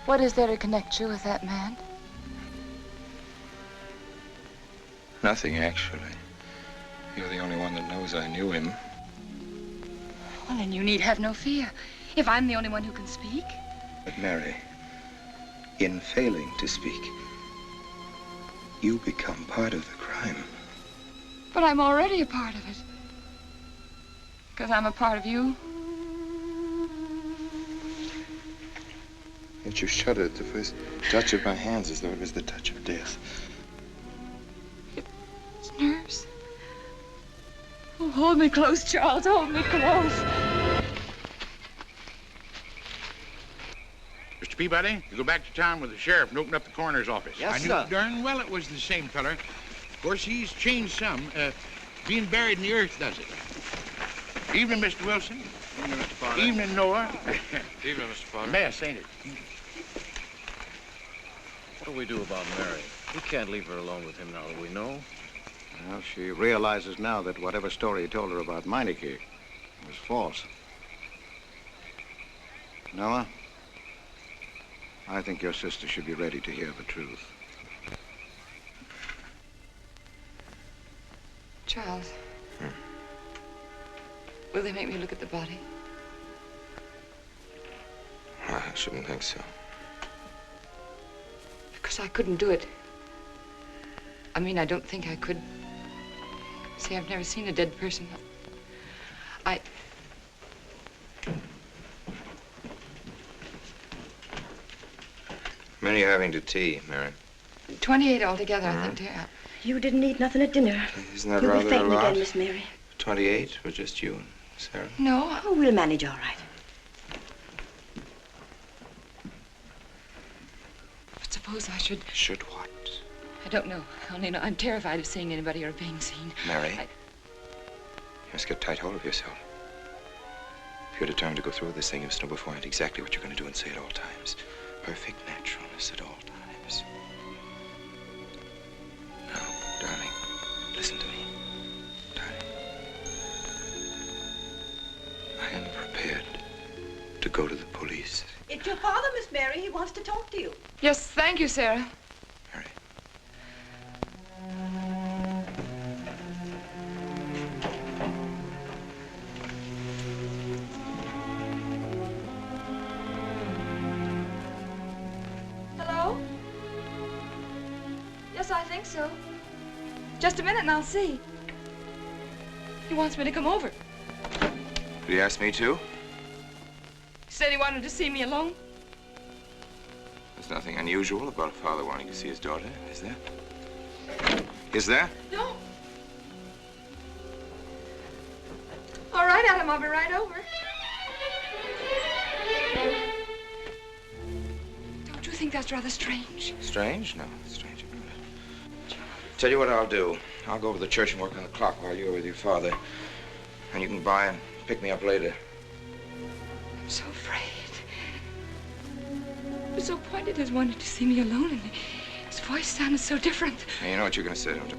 what is there to connect you with that man? Nothing, actually. You're the only one that knows I knew him. Well, then you need have no fear. If I'm the only one who can speak. But Mary, in failing to speak, you become part of the crime. But I'm already a part of it. Because I'm a part of you. Yet you shuddered at the first touch of my hands as though it was the touch of death. It's nerves. Oh, hold me close, Charles. Hold me close. Mr. Peabody, you go back to town with the sheriff and open up the coroner's office. Yes, I knew sir. darn well it was the same feller. Of course, he's changed some. Being buried in the earth does it. Evening, Mr. Wilson. Evening, Mr. Potter. Evening, Noah. Evening, Mr. Potter. Mess, ain't it? What do we do about Mary? We can't leave her alone with him now that we know. Well, she realizes now that whatever story he told her about Meineke was false. Noah, I think your sister should be ready to hear the truth. Charles. Will they make me look at the body? I shouldn't think so. Because I couldn't do it. I mean, I don't think I could. See, I've never seen a dead person. Many are having to tea, Mary. 28 altogether, I think, dear. You didn't eat nothing at dinner. Isn't that You'll be rather a fainting lot? again, Miss Mary. 28 or just you and Sarah? No. Oh, we'll manage all right. But suppose I should... Should what? I don't know. Only know I'm terrified of seeing anybody or being seen. Mary, you must get tight hold of yourself. If you're determined to go through with this thing, you must know beforehand exactly what you're going to do and say at all times. Perfect naturalness at all times. Darling, listen to me. Darling. I am prepared to go to the police. It's your father, Miss Mary. He wants to talk to you. Yes, thank you, Sarah. Hello? Yes, I think so. Just a minute and I'll see. He wants me to come over. Did he ask me to? He said he wanted to see me alone. There's nothing unusual about a father wanting to see his daughter, is there? Is there? No. All right, Adam, I'll be right over. Don't you think that's rather strange? Strange? No, strange about it. Tell you what I'll do. I'll go over to the church and work on the clock while you're with your father. And you can by and pick me up later. I'm so afraid. He was so pointed as wanted to see me alone, and his voice sounded so different. Now, you know what you're going to say, don't you?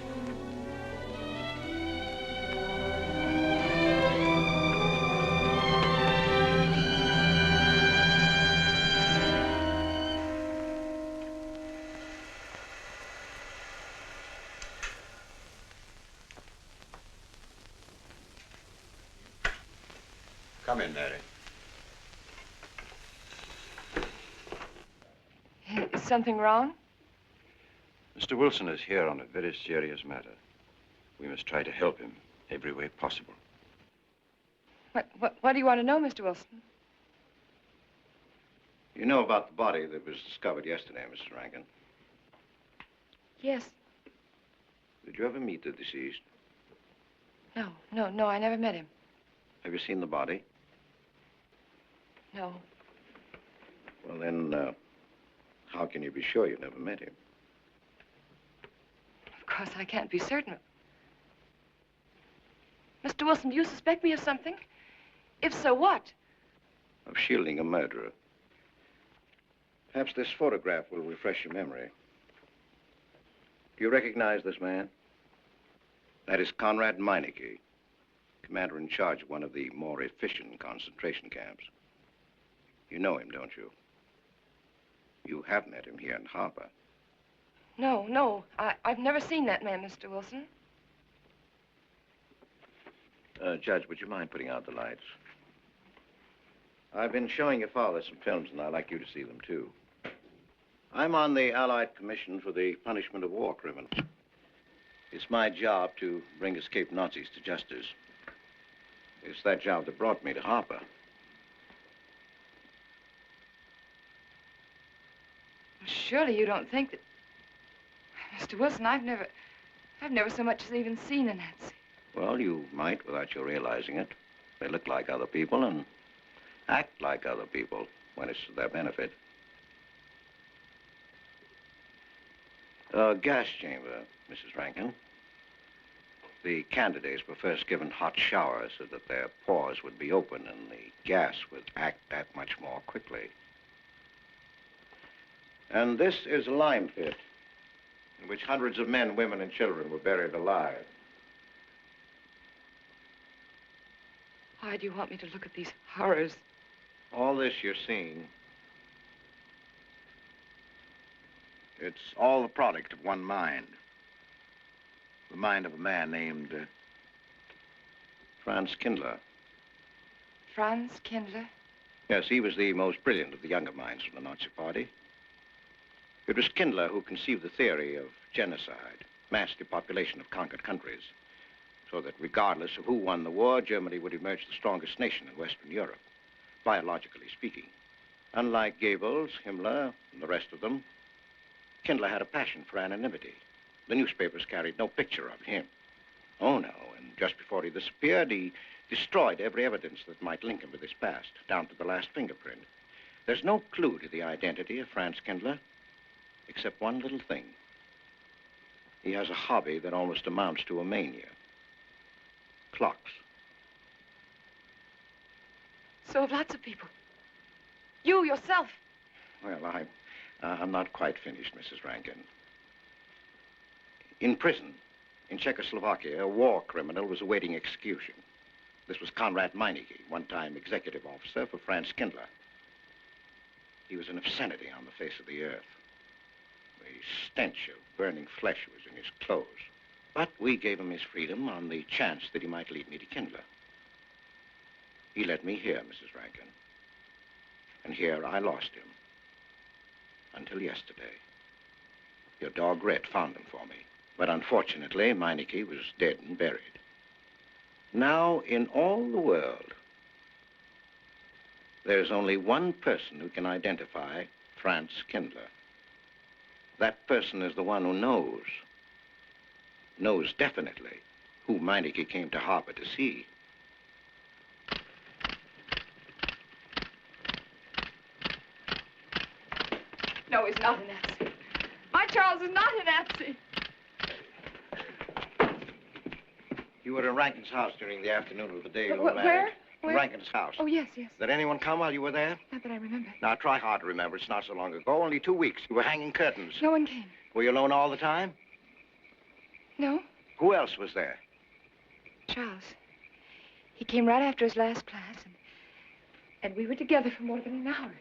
Come in, Mary. Is something wrong? Mr. Wilson is here on a very serious matter. We must try to help him every way possible. What do you want to know, Mr. Wilson? You know about the body that was discovered yesterday, Mrs. Rankin. Yes. Did you ever meet the deceased? No, I never met him. Have you seen the body? No. Well, then, how can you be sure you never met him? Of course, I can't be certain. Mr. Wilson, do you suspect me of something? If so, what? Of shielding a murderer. Perhaps this photograph will refresh your memory. Do you recognize this man? That is Conrad Meineke, commander in charge of one of the more efficient concentration camps. You know him, don't you? You have met him here in Harper. No. I've never seen that man, Mr. Wilson. Judge, would you mind putting out the lights? I've been showing your father some films, and I'd like you to see them, too. I'm on the Allied Commission for the Punishment of War Criminals. It's my job to bring escaped Nazis to justice. It's that job that brought me to Harper. Surely you don't think that... Mr. Wilson, I've never so much as even seen a Nazi. Well, you might without you realizing it. They look like other people and act like other people when it's to their benefit. A gas chamber, Mrs. Rankin. The candidates were first given hot showers so that their pores would be open and the gas would act that much more quickly. And this is a lime pit in which hundreds of men, women, and children were buried alive. Why do you want me to look at these horrors? All this you're seeing, it's all the product of one mind. The mind of a man named Franz Kindler. Franz Kindler? Yes, he was the most brilliant of the younger minds from the Nazi Party. It was Kindler who conceived the theory of genocide, mass depopulation of conquered countries, so that regardless of who won the war, Germany would emerge the strongest nation in Western Europe, biologically speaking. Unlike Goebbels, Himmler, and the rest of them, Kindler had a passion for anonymity. The newspapers carried no picture of him. Oh, no, and just before he disappeared, he destroyed every evidence that might link him with his past, down to the last fingerprint. There's no clue to the identity of Franz Kindler, except one little thing. He has a hobby that almost amounts to a mania. Clocks. So have lots of people. You, yourself. Well, I'm not quite finished, Mrs. Rankin. In prison, In Czechoslovakia, a war criminal was awaiting execution. This was Konrad Meineke, one-time executive officer for Franz Kindler. He was an obscenity on the face of the earth. The stench of burning flesh was in his clothes. But we gave him his freedom on the chance that he might lead me to Kindler. He led me here, Mrs. Rankin. And here I lost him. Until yesterday. Your dog Red found him for me. But unfortunately, Meineke was dead and buried. Now, in all the world, there's only one person who can identify Franz Kindler. That person is the one who knows definitely who Meineke came to harbor to see. No, he's not a Nazi. My Charles is not a Nazi. You were in Rankin's house during the afternoon of the day you were Where? married. Where? In Rankin's house. Oh, yes, yes. Did anyone come while you were there? Not that I remember. Now, try hard to remember. It's not so long ago. Only 2 weeks. You were hanging curtains. No one came. Were you alone all the time? No? Who else was there? Charles. He came right after his last class, and we were together for more than an hour.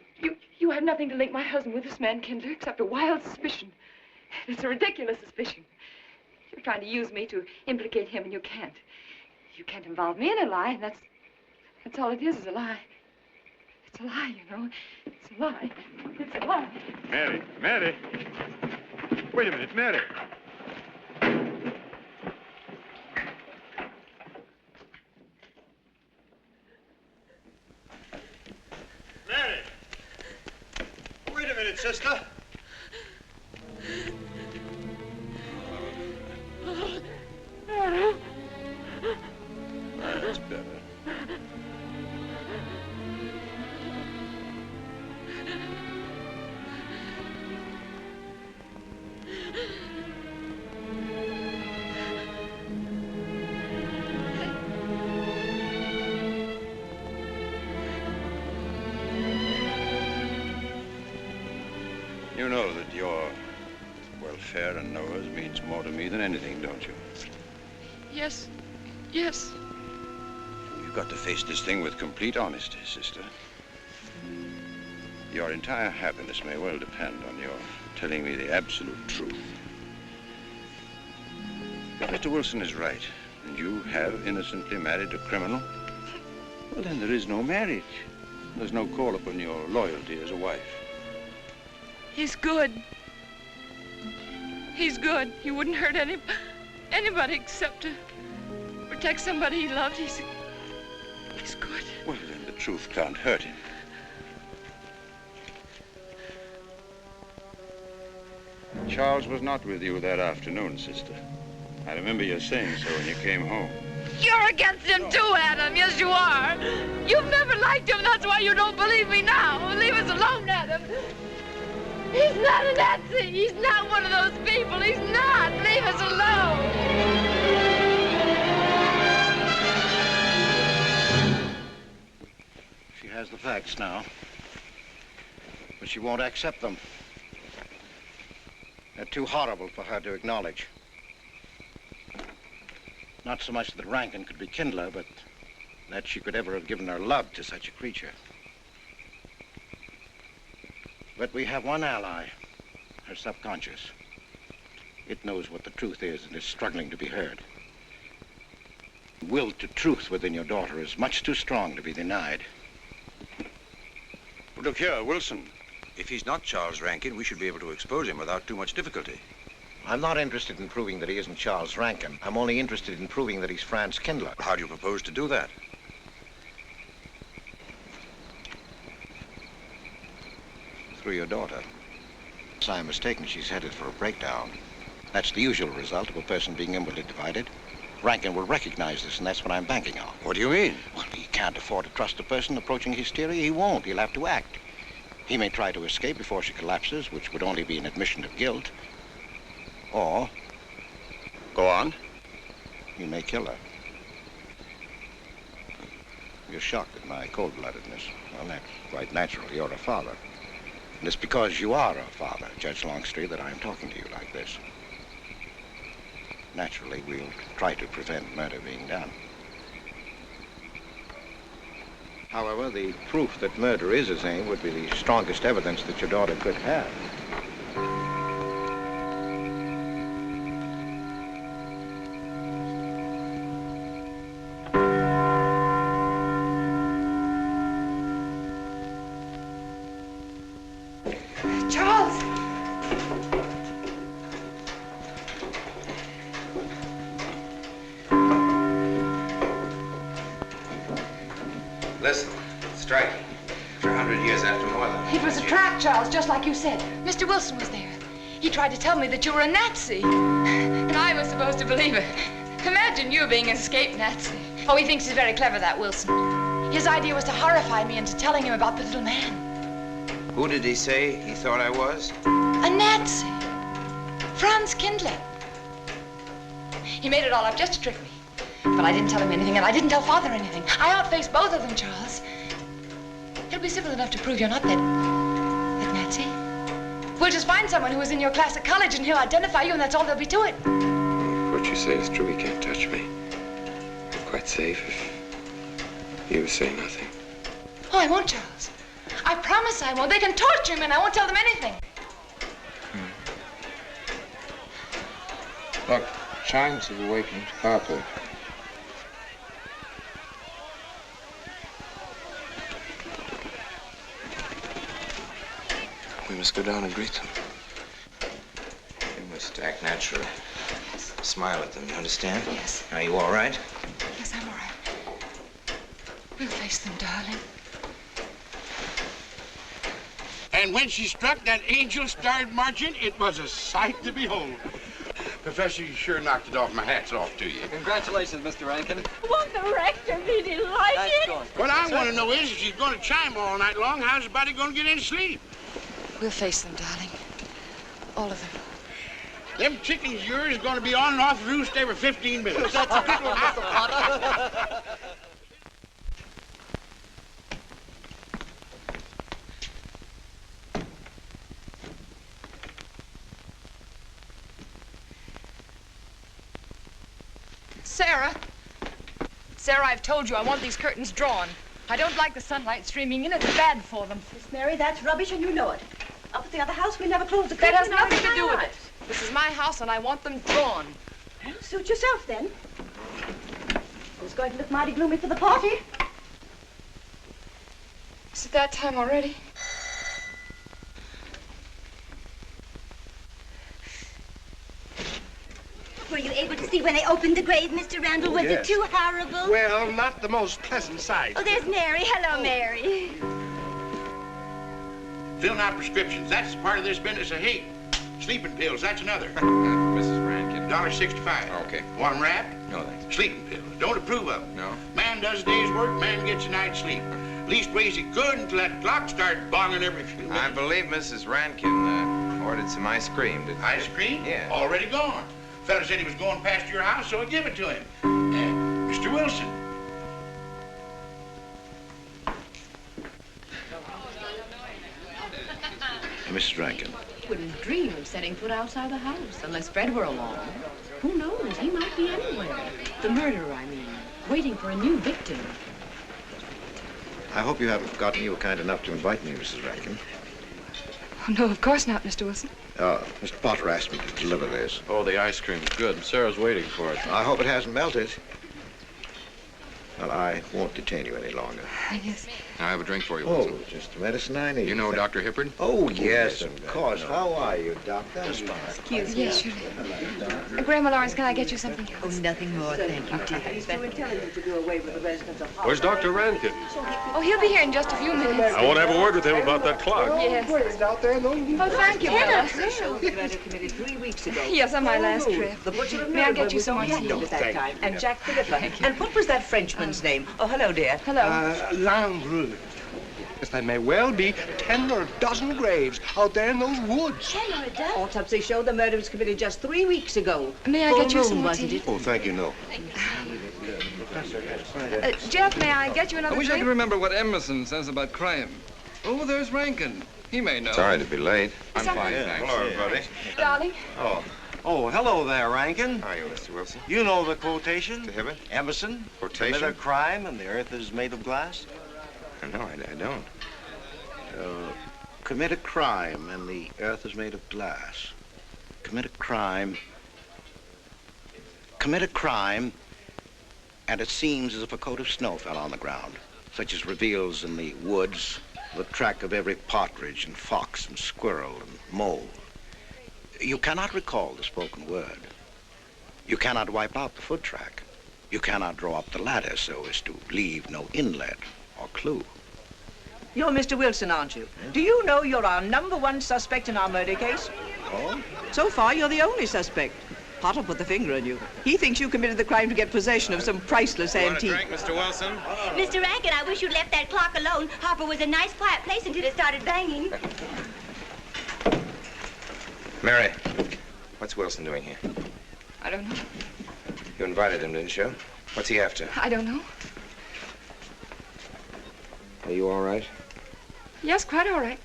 You have nothing to link my husband with this man, Kindler, except a wild suspicion. It's a ridiculous suspicion. You're trying to use me to implicate him, and you can't. You can't involve me in a lie, and that's all it is a lie. It's a lie, you know. It's a lie. It's a lie. Mary, Mary. Wait a minute, Mary. Mary! Wait a minute, sister. That's better. You know that your welfare and Noah's means more to me than anything, don't you? Yes. Yes. You've got to face this thing with complete honesty, sister. Your entire happiness may well depend on your telling me the absolute truth. If Mr. Wilson is right, and you have innocently married a criminal, well, then there is no marriage. There's no call upon your loyalty as a wife. He's good. He's good. He wouldn't hurt anybody except to protect somebody he loved. He's good. Well, then the truth can't hurt him. Charles was not with you that afternoon, sister. I remember you saying so when you came home. You're against him too, Adam. Yes, you are. You've never liked him. That's why you don't believe me now. Leave us alone, Adam. He's not a Nazi. He's not one of those people. He's not. Leave us alone. She has the facts now, but she won't accept them. They're too horrible for her to acknowledge. Not so much that Rankin could be Kindler, but that she could ever have given her love to such a creature. But we have one ally, her subconscious. It knows what the truth is and is struggling to be heard. The will to truth within your daughter is much too strong to be denied. Look here, Wilson. If he's not Charles Rankin, we should be able to expose him without too much difficulty. I'm not interested in proving that he isn't Charles Rankin. I'm only interested in proving that he's Franz Kindler. How do you propose to do that? Through your daughter. If I'm mistaken, she's headed for a breakdown. That's the usual result of a person being inwardly divided. Rankin will recognize this, and that's what I'm banking on. What do you mean? Well, he can't afford to trust a person approaching hysteria. He won't. He'll have to act. He may try to escape before she collapses, which would only be an admission of guilt. Or... Go on. He may kill her. You're shocked at my cold-bloodedness. Well, that's quite natural. You're a father. And it's because you are a father, Judge Longstreet, that I'm talking to you like this. naturally, we'll try to prevent murder being done. However, the proof that murder is his aim would be the strongest evidence that your daughter could have. Charles! Listen, striking. For 100 years after more than... It was a trap, Charles, just like you said. Mr. Wilson was there. He tried to tell me that you were a Nazi. And I was supposed to believe it. Imagine you being an escaped Nazi. Oh, he thinks he's very clever, that Wilson. His idea was to horrify me into telling him about the little man. Who did he say he thought I was? A Nazi. Franz Kindler. He made it all up just to trick me. But I didn't tell him anything, and I didn't tell Father anything. I outfaced both of them, Charles. It'll be simple enough to prove you're not that Nazi. We'll just find someone who was in your class at college, and he'll identify you, and that's all there'll be to it. If what you say is true, he can't touch me. I'm quite safe if you say nothing. Oh, I won't, Charles. I promise I won't. They can torture him, and I won't tell them anything. Look, chimes have awakened Harper. We must go down and greet them. We must act naturally. Yes. Smile at them, you understand? Yes. Are you all right? Yes, I'm all right. We'll face them, darling. And when she struck that angel started marching, it was a sight to behold. Professor, you sure knocked it off. My hat's off to you. Congratulations, Mr. Rankin. Won't the rector be delighted? What I want to know is, if she's going to chime all night long, how's the body going to get any sleep? We'll face them, darling. All of them. Them chickens of yours are going to be on and off roost every 15 minutes. That's a good one, Mr. Potter. Sarah. Sarah, I've told you I want these curtains drawn. I don't like the sunlight streaming in. It's bad for them. Miss Mary, that's rubbish and you know it. Up at the other house, we never close the curtains. That has in our nothing to do with entire it. This is my house, and I want them drawn. Well, suit yourself, then. It's going to look mighty gloomy for the party. Is it that time already? Were you able to see when they opened the grave, Mr. Randall? Was it too horrible? Well, not the most pleasant sight. Oh, there's Mary. Hello, Mary. Filling out prescriptions, that's part of this business of hate. Sleeping pills, that's another. Mrs. Rankin. $1.65. Okay. Want 'em wrapped? No, thanks. Sleeping pills. Don't approve of 'em. No. Man does a day's work, man gets a night's sleep. Leastways he could until that clock started bonging every few minutes. I believe Mrs. Rankin ordered some ice cream. Ice cream? Yeah. Already gone. Fella said he was going past your house, so I give it to him. Mr. Wilson. Mrs. Rankin. Wouldn't dream of setting foot outside the house unless Fred were along. Who knows? He might be anywhere. The murderer, I mean, waiting for a new victim. I hope you haven't forgotten you were kind enough to invite me, Mrs. Rankin. Oh, no, of course not, Mr. Wilson. Mr. Potter asked me to deliver this. Oh, the ice cream's good. Sarah's waiting for it. I hope it hasn't melted. Well, I won't detain you any longer. Yes. I have a drink for you, Oh, Wilson. just the medicine I need. You know Dr. Hippard? Oh, yes, of course. How are you, Doctor? Excuse me. Yes, surely. Grandma Lawrence, can I get you something else? Oh, nothing more, thank you, dear. He's too intelligent to do away with the residents of Where's Dr. Rankin? Oh, he'll be here in just a few minutes. I want to have a word with him about that clock. Yes. Out there, no, Oh, thank you, Bella. The murder committee 3 weeks ago. Yes, on my last trip. The butcher of May I get Melbourne you was some on more hand tea? at that time. And Jack Philippa. And what was that Frenchman's name? Oh, hello, dear. Hello. Landru. Yes, there may well be 10 or a dozen graves out there in those woods. 10 or a dozen? Autopsy showed the murder was committed just 3 weeks ago. May I Full get you some moon, more wasn't tea? it? Oh, thank you, no. Jeff, may I get you another I wish I drink? could remember what Emerson says about crime. Oh, there's Rankin. He may know. Sorry to be late. I'm fine, thanks. Hello, everybody. Darling, Oh, Oh, hello there, Rankin. How are you, Mr. Wilson? You know the quotation? To Hibbert? Emerson. Quotation? Commit a crime and the earth is made of glass. No, I don't. Commit a crime and the earth is made of glass. Commit a crime. Commit a crime and it seems as if a coat of snow fell on the ground, such as reveals in the woods the track of every partridge and fox and squirrel and mole. You cannot recall the spoken word. You cannot wipe out the foot track. You cannot draw up the ladder so as to leave no inlet or clue. You're Mr. Wilson, aren't you? Do you know you're our #1 suspect in our murder case? Oh? So far, you're the only suspect. Potter put the finger on you. He thinks you committed the crime to get possession of some priceless antique. Want a drink, Mr. Wilson? Mr. Rankin, I wish you'd left that clock alone. Harper was a nice, quiet place until it started banging. Mary, what's Wilson doing here? I don't know. You invited him, didn't you? What's he after? I don't know. Are you all right? Yes, quite all right.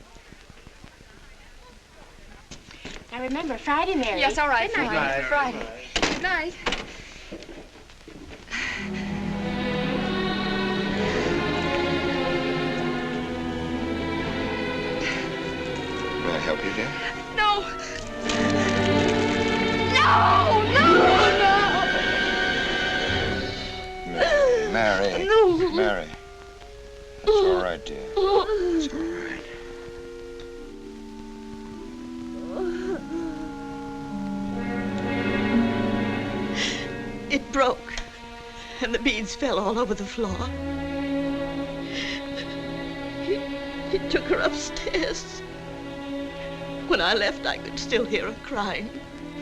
Now remember, Friday, Mary. Yes, all right. Good night. Friday. Good night. May I help you, dear? No! No! No! Mary. No. Mary. That's all right, dear. It's all right. It broke, and the beads fell all over the floor. He took her upstairs. When I left, I could still hear her crying.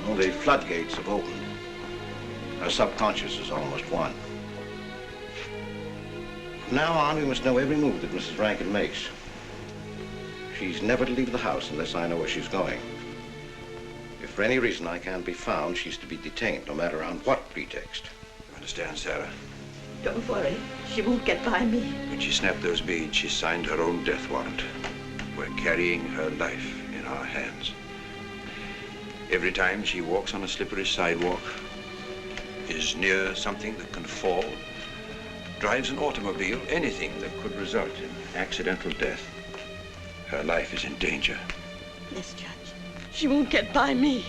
Well, the floodgates have opened. Her subconscious is almost won. From now on, we must know every move that Mrs. Rankin makes. She's never to leave the house unless I know where she's going. If for any reason I can't be found, she's to be detained, no matter on what pretext. You understand, Sarah? Don't worry. She won't get by me. When she snapped those beads, she signed her own death warrant. We're carrying her life in our hands. Every time she walks on a slippery sidewalk, is near something that can fall, drives an automobile, anything that could result in accidental death, her life is in danger. Yes, Judge. She won't get by me.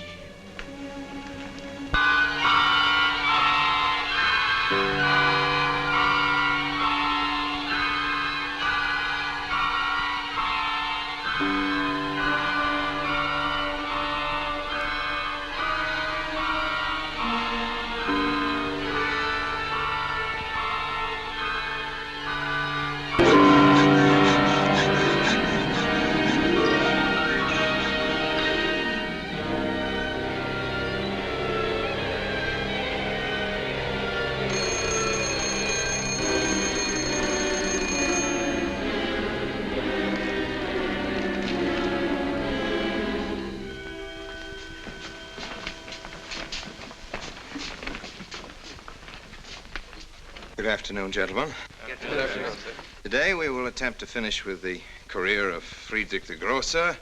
Good afternoon, gentlemen. Good afternoon, sir. Today we will attempt to finish with the career of Friedrich the Große,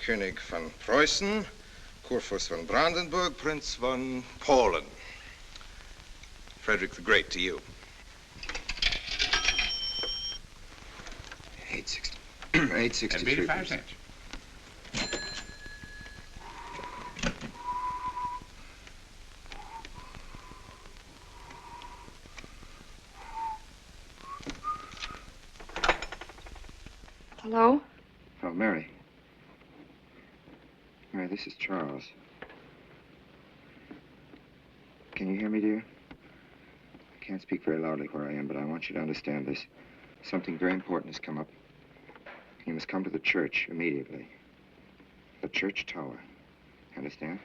König von Preußen, Kurfürst von Brandenburg, Prince von Polen. Frederick the Great to you. 863. That'd be 85 cents. Hello? Oh, Mary. Mary, this is Charles. Can you hear me, dear? I can't speak very loudly where I am, but I want you to understand this. Something very important has come up. You must come to the church immediately. The church tower. Understand?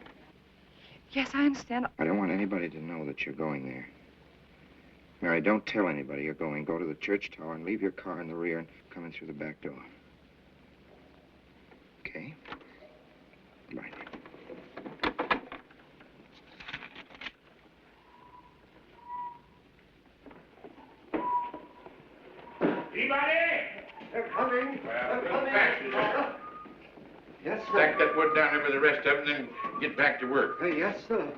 Yes, I understand. I don't want anybody to know that you're going there. Mary, don't tell anybody you're going. Go to the church tower and leave your car in the rear and come in through the back door. Okay? Goodbye. Anybody? They're coming. They're coming. Yes, sir. Stack that wood down there with the rest of them, then get back to work. Yes, sir.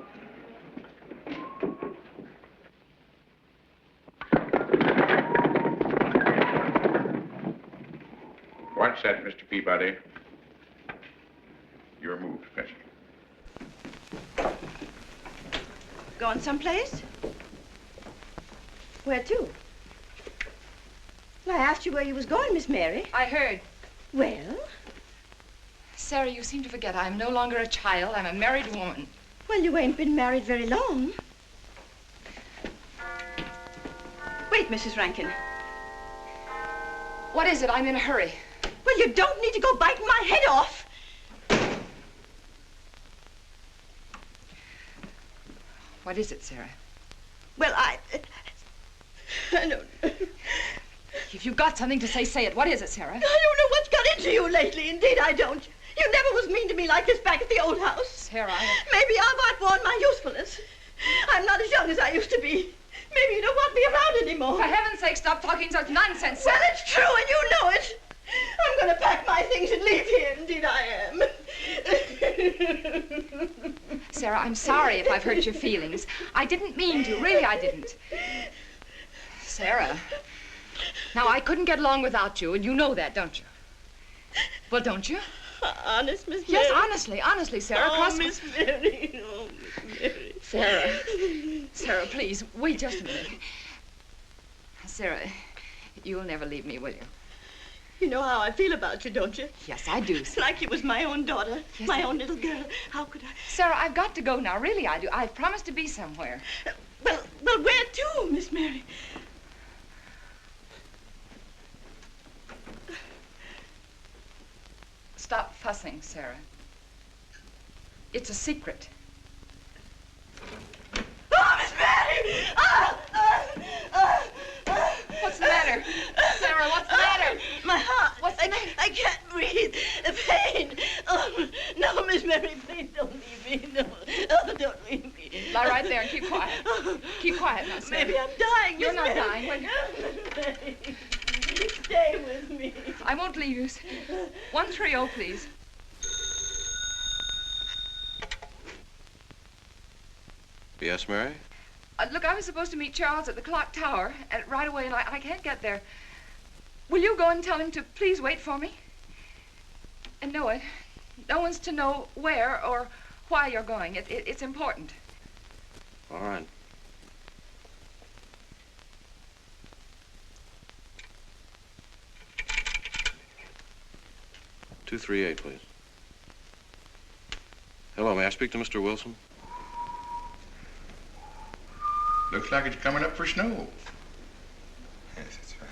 Watch that, Mr. Peabody. You're moved, Professor. Going someplace? Where to? Well, I asked you where you was going, Miss Mary. I heard. Well? Sarah, you seem to forget I'm no longer a child. I'm a married woman. Well, you ain't been married very long. Wait, Mrs. Rankin. What is it? I'm in a hurry. Well, you don't need to go biting my head off. What is it, Sarah? Well, I don't know. If you've got something to say, say it. What is it, Sarah? I don't know what's got into you lately. Indeed, I don't. You never was mean to me like this back at the old house. Sarah, Maybe I've outworn my usefulness. I'm not as young as I used to be. Maybe you don't want me around anymore. For heaven's sake, stop talking such nonsense, Sarah. Well, it's true, and you know it. I'm going to pack my things and leave here. Indeed, I am. Sarah, I'm sorry if I've hurt your feelings. I didn't mean to. Really, I didn't. Sarah. Now, I couldn't get along without you, and you know that, don't you? Well, don't you? Honest, Miss Mary? Yes, honestly, Sarah. Oh, Miss Mary. Oh, Miss Mary. Sarah, please, wait just a minute. Sarah, you'll never leave me, will you? You know how I feel about you, don't you? Yes, I do. Like you was my own daughter, Yes, my I- own little girl. How could I? Sarah, I've got to go now. Really, I do. I've promised to be somewhere. Well, where to, Miss Mary? Stop fussing, Sarah. It's a secret. Oh, Miss Mary! What's the matter? Sarah, what's the matter? My heart. What's the matter? I can't breathe. The pain. Oh, no, Miss Mary, please don't leave me. No, oh, don't leave me. Lie right there and keep quiet. Keep quiet now, Sarah. Maybe I'm dying. You're Miss not Mary. dying. Mary, stay with me. I won't leave you. 130, please. Yes, Mary? Look, I was supposed to meet Charles at the clock tower right away, and I can't get there. Will you go and tell him to please wait for me? And no one's to know where or why you're going. It's important. All right. "238, please. Hello, may I speak to Mr. Wilson? Looks like it's coming up for snow. Yes, that's right.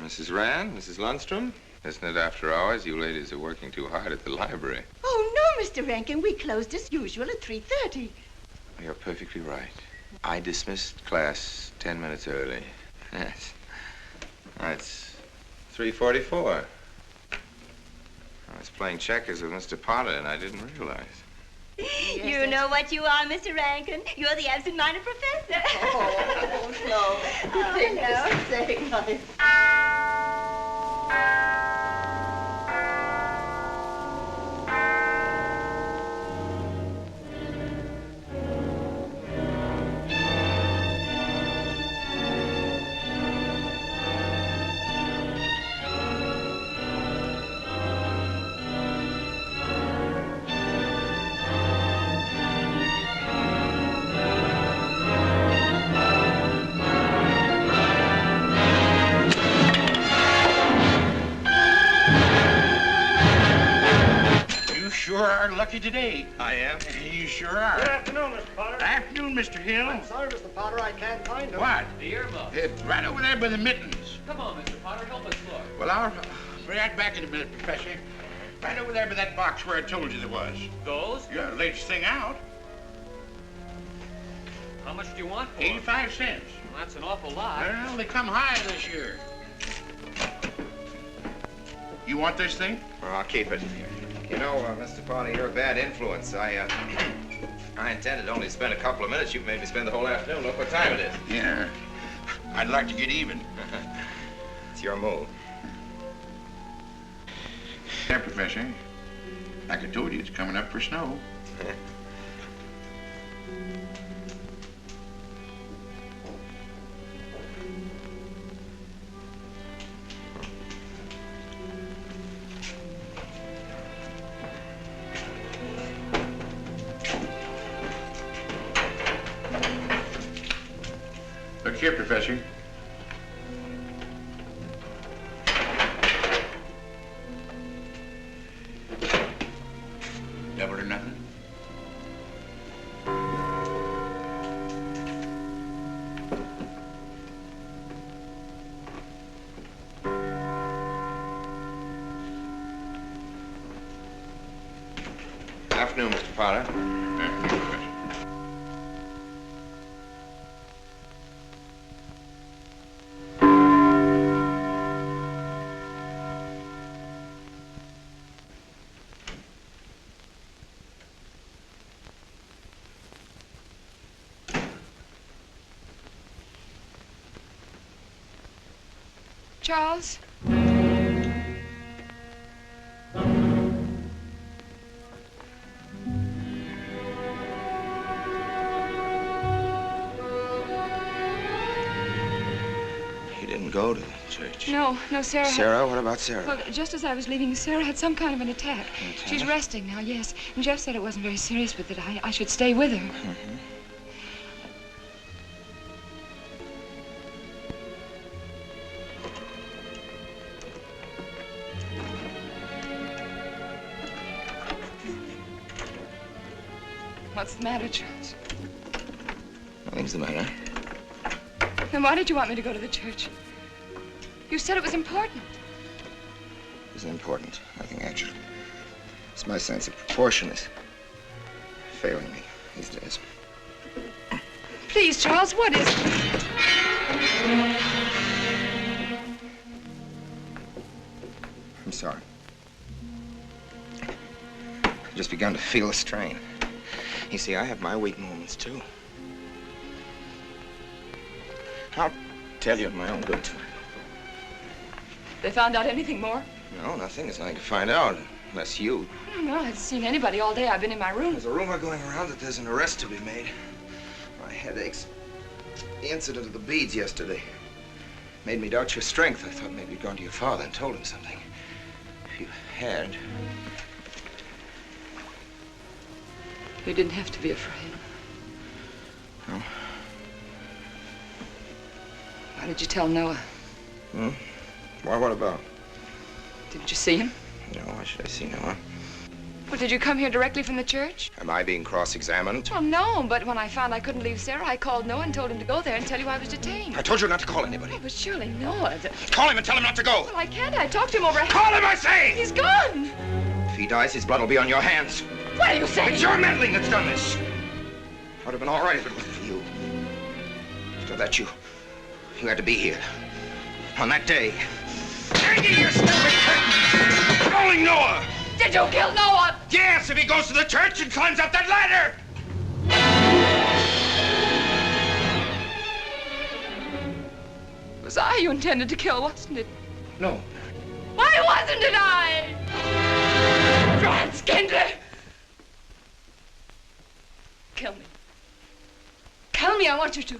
Mrs. Rand, Mrs. Lundstrom, isn't it after hours? You ladies are working too hard at the library. Oh, no, Mr. Rankin. We closed as usual at 3:30. You're perfectly right. I dismissed class 10 minutes early. Yes. It's 3:44. I was playing checkers with Mr. Potter, and I didn't realize. You know what you are, Mr. Rankin. You're the absent-minded professor. Oh, no. Oh, hello. Say nice. Sure are lucky today. I am. You sure are. Good afternoon, Mr. Potter. Afternoon, Mr. Hill. I'm sorry, Mr. Potter, I can't find him. What? The earmuff. It's right over there by the mittens. Come on, Mr. Potter, help us look. Well, I'll be right back in a minute, Professor. Right over there by that box where I told you there was. Those? Yeah, latest thing out. How much do you want for 85 cents. Well, that's an awful lot. Well, they come high this year. You want this thing? Well, I'll keep it. You know, Mr. Potter, you're a bad influence. I intended only to spend a couple of minutes. You've made me spend the whole afternoon. Look what time it is. Yeah. I'd like to get even. It's your move. Yeah, Professor. Like I told you, it's coming up for snow. Look here, Professor. Double or nothing? Afternoon, Mr. Potter. Afternoon, Professor. Charles? He didn't go to the church. No, Sarah. Sarah? What about Sarah? Well, just as I was leaving, Sarah had some kind of an attack. She's resting now, yes. And Jeff said it wasn't very serious, but that I should stay with her. Mm-hmm. What's the matter, Charles? Nothing's the matter. Then why did you want me to go to the church? You said it was important. It isn't important. Nothing actually. It's my sense of proportion is failing me these days. Please, Charles, what is it? I'm sorry. I've just begun to feel a strain. You see, I have my weak moments, too. I'll tell you in my own good time. They found out anything more? No, nothing. There's nothing to find out, unless you. No, I haven't seen anybody all day. I've been in my room. There's a rumor going around that there's an arrest to be made. My headaches. The incident of the beads yesterday made me doubt your strength. I thought maybe you'd gone to your father and told him something. If you had... You didn't have to be afraid. No? Why did you tell Noah? Hmm? Why, what about? Didn't you see him? No, why should I see Noah? Well, did you come here directly from the church? Am I being cross-examined? Well, no, but when I found I couldn't leave Sarah, I called Noah and told him to go there and tell you I was detained. I told you not to call anybody. Oh, but surely Noah... Call him and tell him not to go. Well, I can't. I talked to him over... Call him, I say! He's gone! If he dies, his blood will be on your hands. What are you saying? It's your meddling that's done this. I would have been all right if it wasn't for you. So that you had to be here. On that day. Hanging your stupid curtain! Calling Noah! Did you kill Noah? Yes, if he goes to the church and climbs up that ladder! It was I you intended to kill, wasn't it? No. Why wasn't it I? Franz Kindler! Kill me. Kill me, I want you to.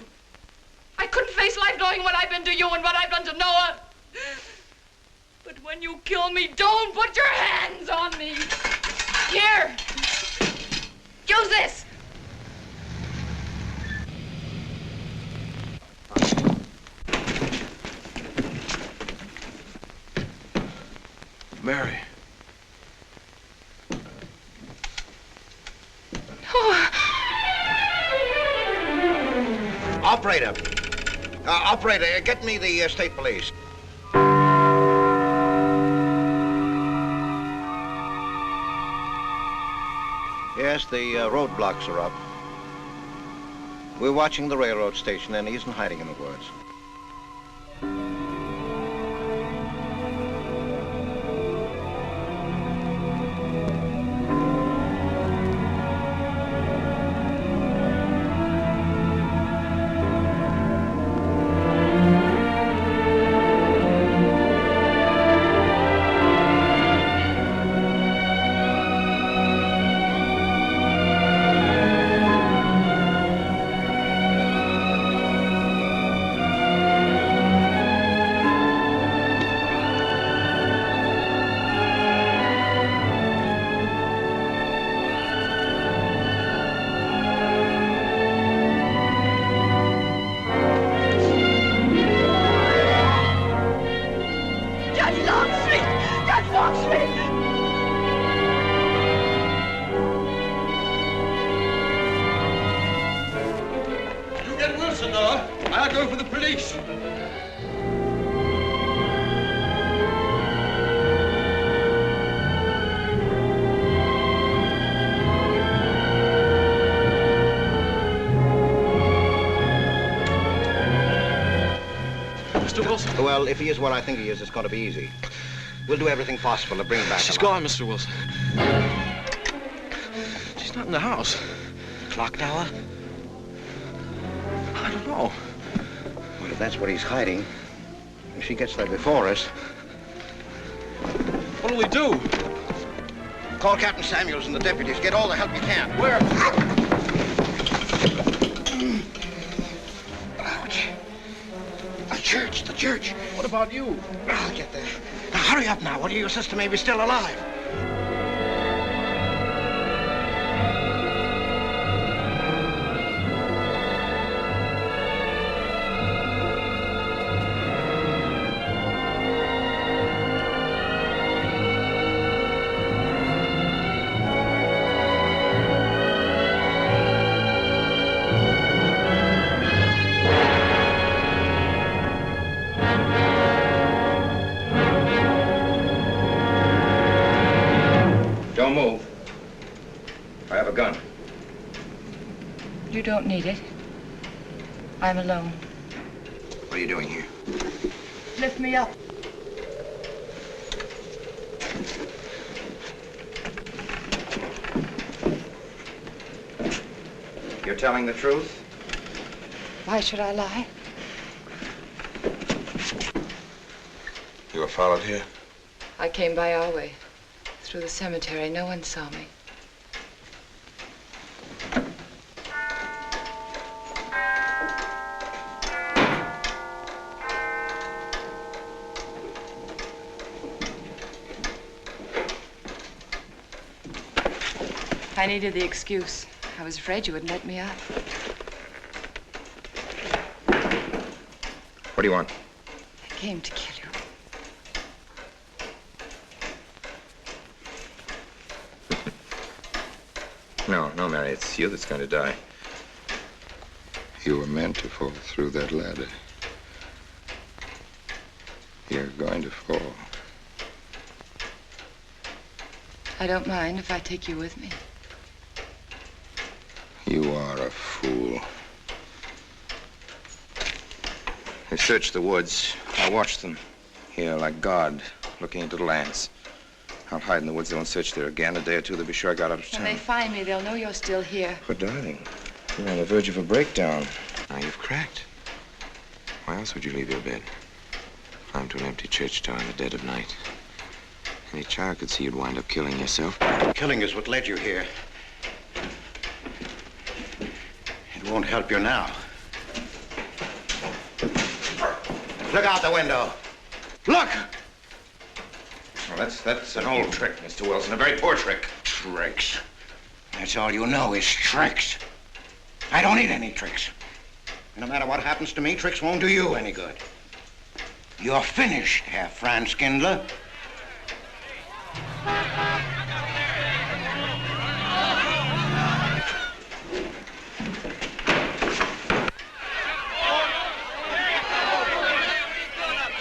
I couldn't face life knowing what I've been to you and what I've done to Noah. But when you kill me, don't put your hands on me. Here. Use this. Mary. Operator. Operator, get me the state police. Yes, the roadblocks are up. We're watching the railroad station, and he isn't hiding in the woods. You get Wilson, Noah. I'll go for the police. Mr. Wilson. Well, if he is what I think he is, it's going to be easy. We'll do everything possible to bring him back. She's alive. gone, Mr. Wilson. She's not in the house. Clock tower? I don't know. Well, if that's what he's hiding, if she gets there before us... What'll we do? Call Captain Samuels and the deputies. Get all the help you can. Where? Ouch. The church. What about you? I'll get there. Now, hurry up now. One of your sister may be still alive. Don't move. I have a gun. You don't need it. I'm alone. What are you doing here? Lift me up. You're telling the truth? Why should I lie? You were followed here? I came by our way. Through the cemetery. No one saw me. I needed the excuse. I was afraid you wouldn't let me up. What do you want? I came to kill you. No, Mary, it's you that's going to die. You were meant to fall through that ladder. You're going to fall. I don't mind if I take you with me. You are a fool. They searched the woods. I watched them. Here, like God, looking into the lands. I'll hide in the woods. They won't search there again. A day or two, they'll be sure I got out of When town. they find me, they'll know you're still here. But, darling, you're on the verge of a breakdown. Now, you've cracked. Why else would you leave your bed? Climb to an empty church tower in the dead of night. Any child could see you'd wind up killing yourself. Killing is what led you here. It won't help you now. Look out the window. Look! Well, that's an old trick, Mr. Wilson. A very poor trick. Tricks. That's all you know is tricks. I don't need any tricks. No matter what happens to me, tricks won't do you any good. You're finished, Herr Franz Kindler.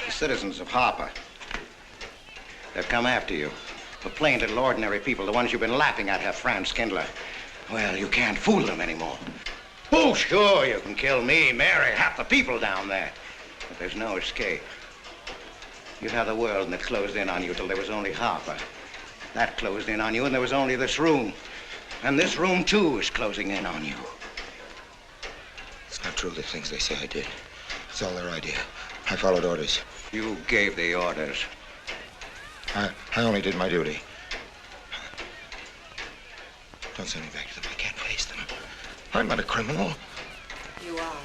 The citizens of Harper. They've come after you. The plain little ordinary people, the ones you've been laughing at, Herr Franz Kindler. Well, you can't fool them anymore. Oh, sure, you can kill me, Mary, half the people down there. But there's no escape. You had the world and it closed in on you till there was only Harper. That closed in on you and there was only this room. And this room, too, is closing in on you. It's not true, the things they say I did. It's all their idea. I followed orders. You gave the orders. I only did my duty. Don't send me back to them. I can't face them. I'm not a criminal. You are.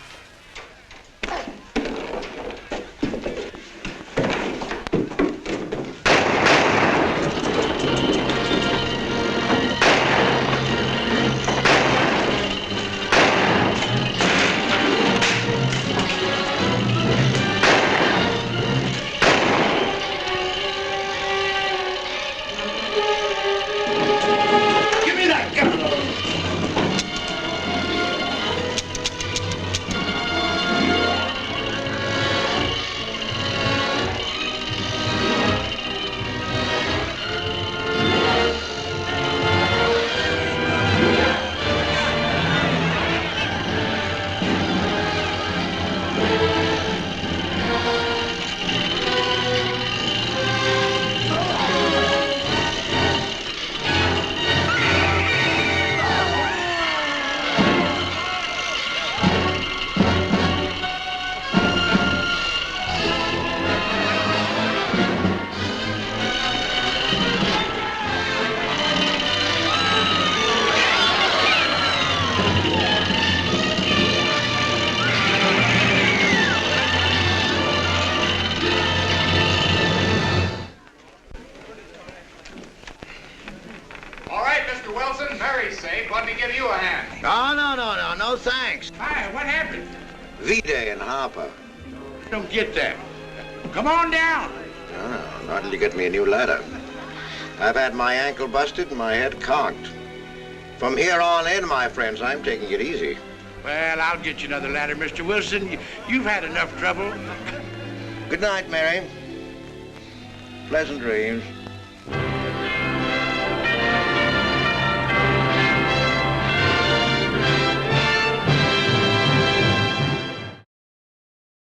No, thanks. Hi, what happened? V-Day in Harper. Don't get that. Come on down. Oh, not until you get me a new ladder. I've had my ankle busted and my head conked. From here on in, my friends, I'm taking it easy. Well, I'll get you another ladder, Mr. Wilson. You've had enough trouble. Good night, Mary. Pleasant dreams.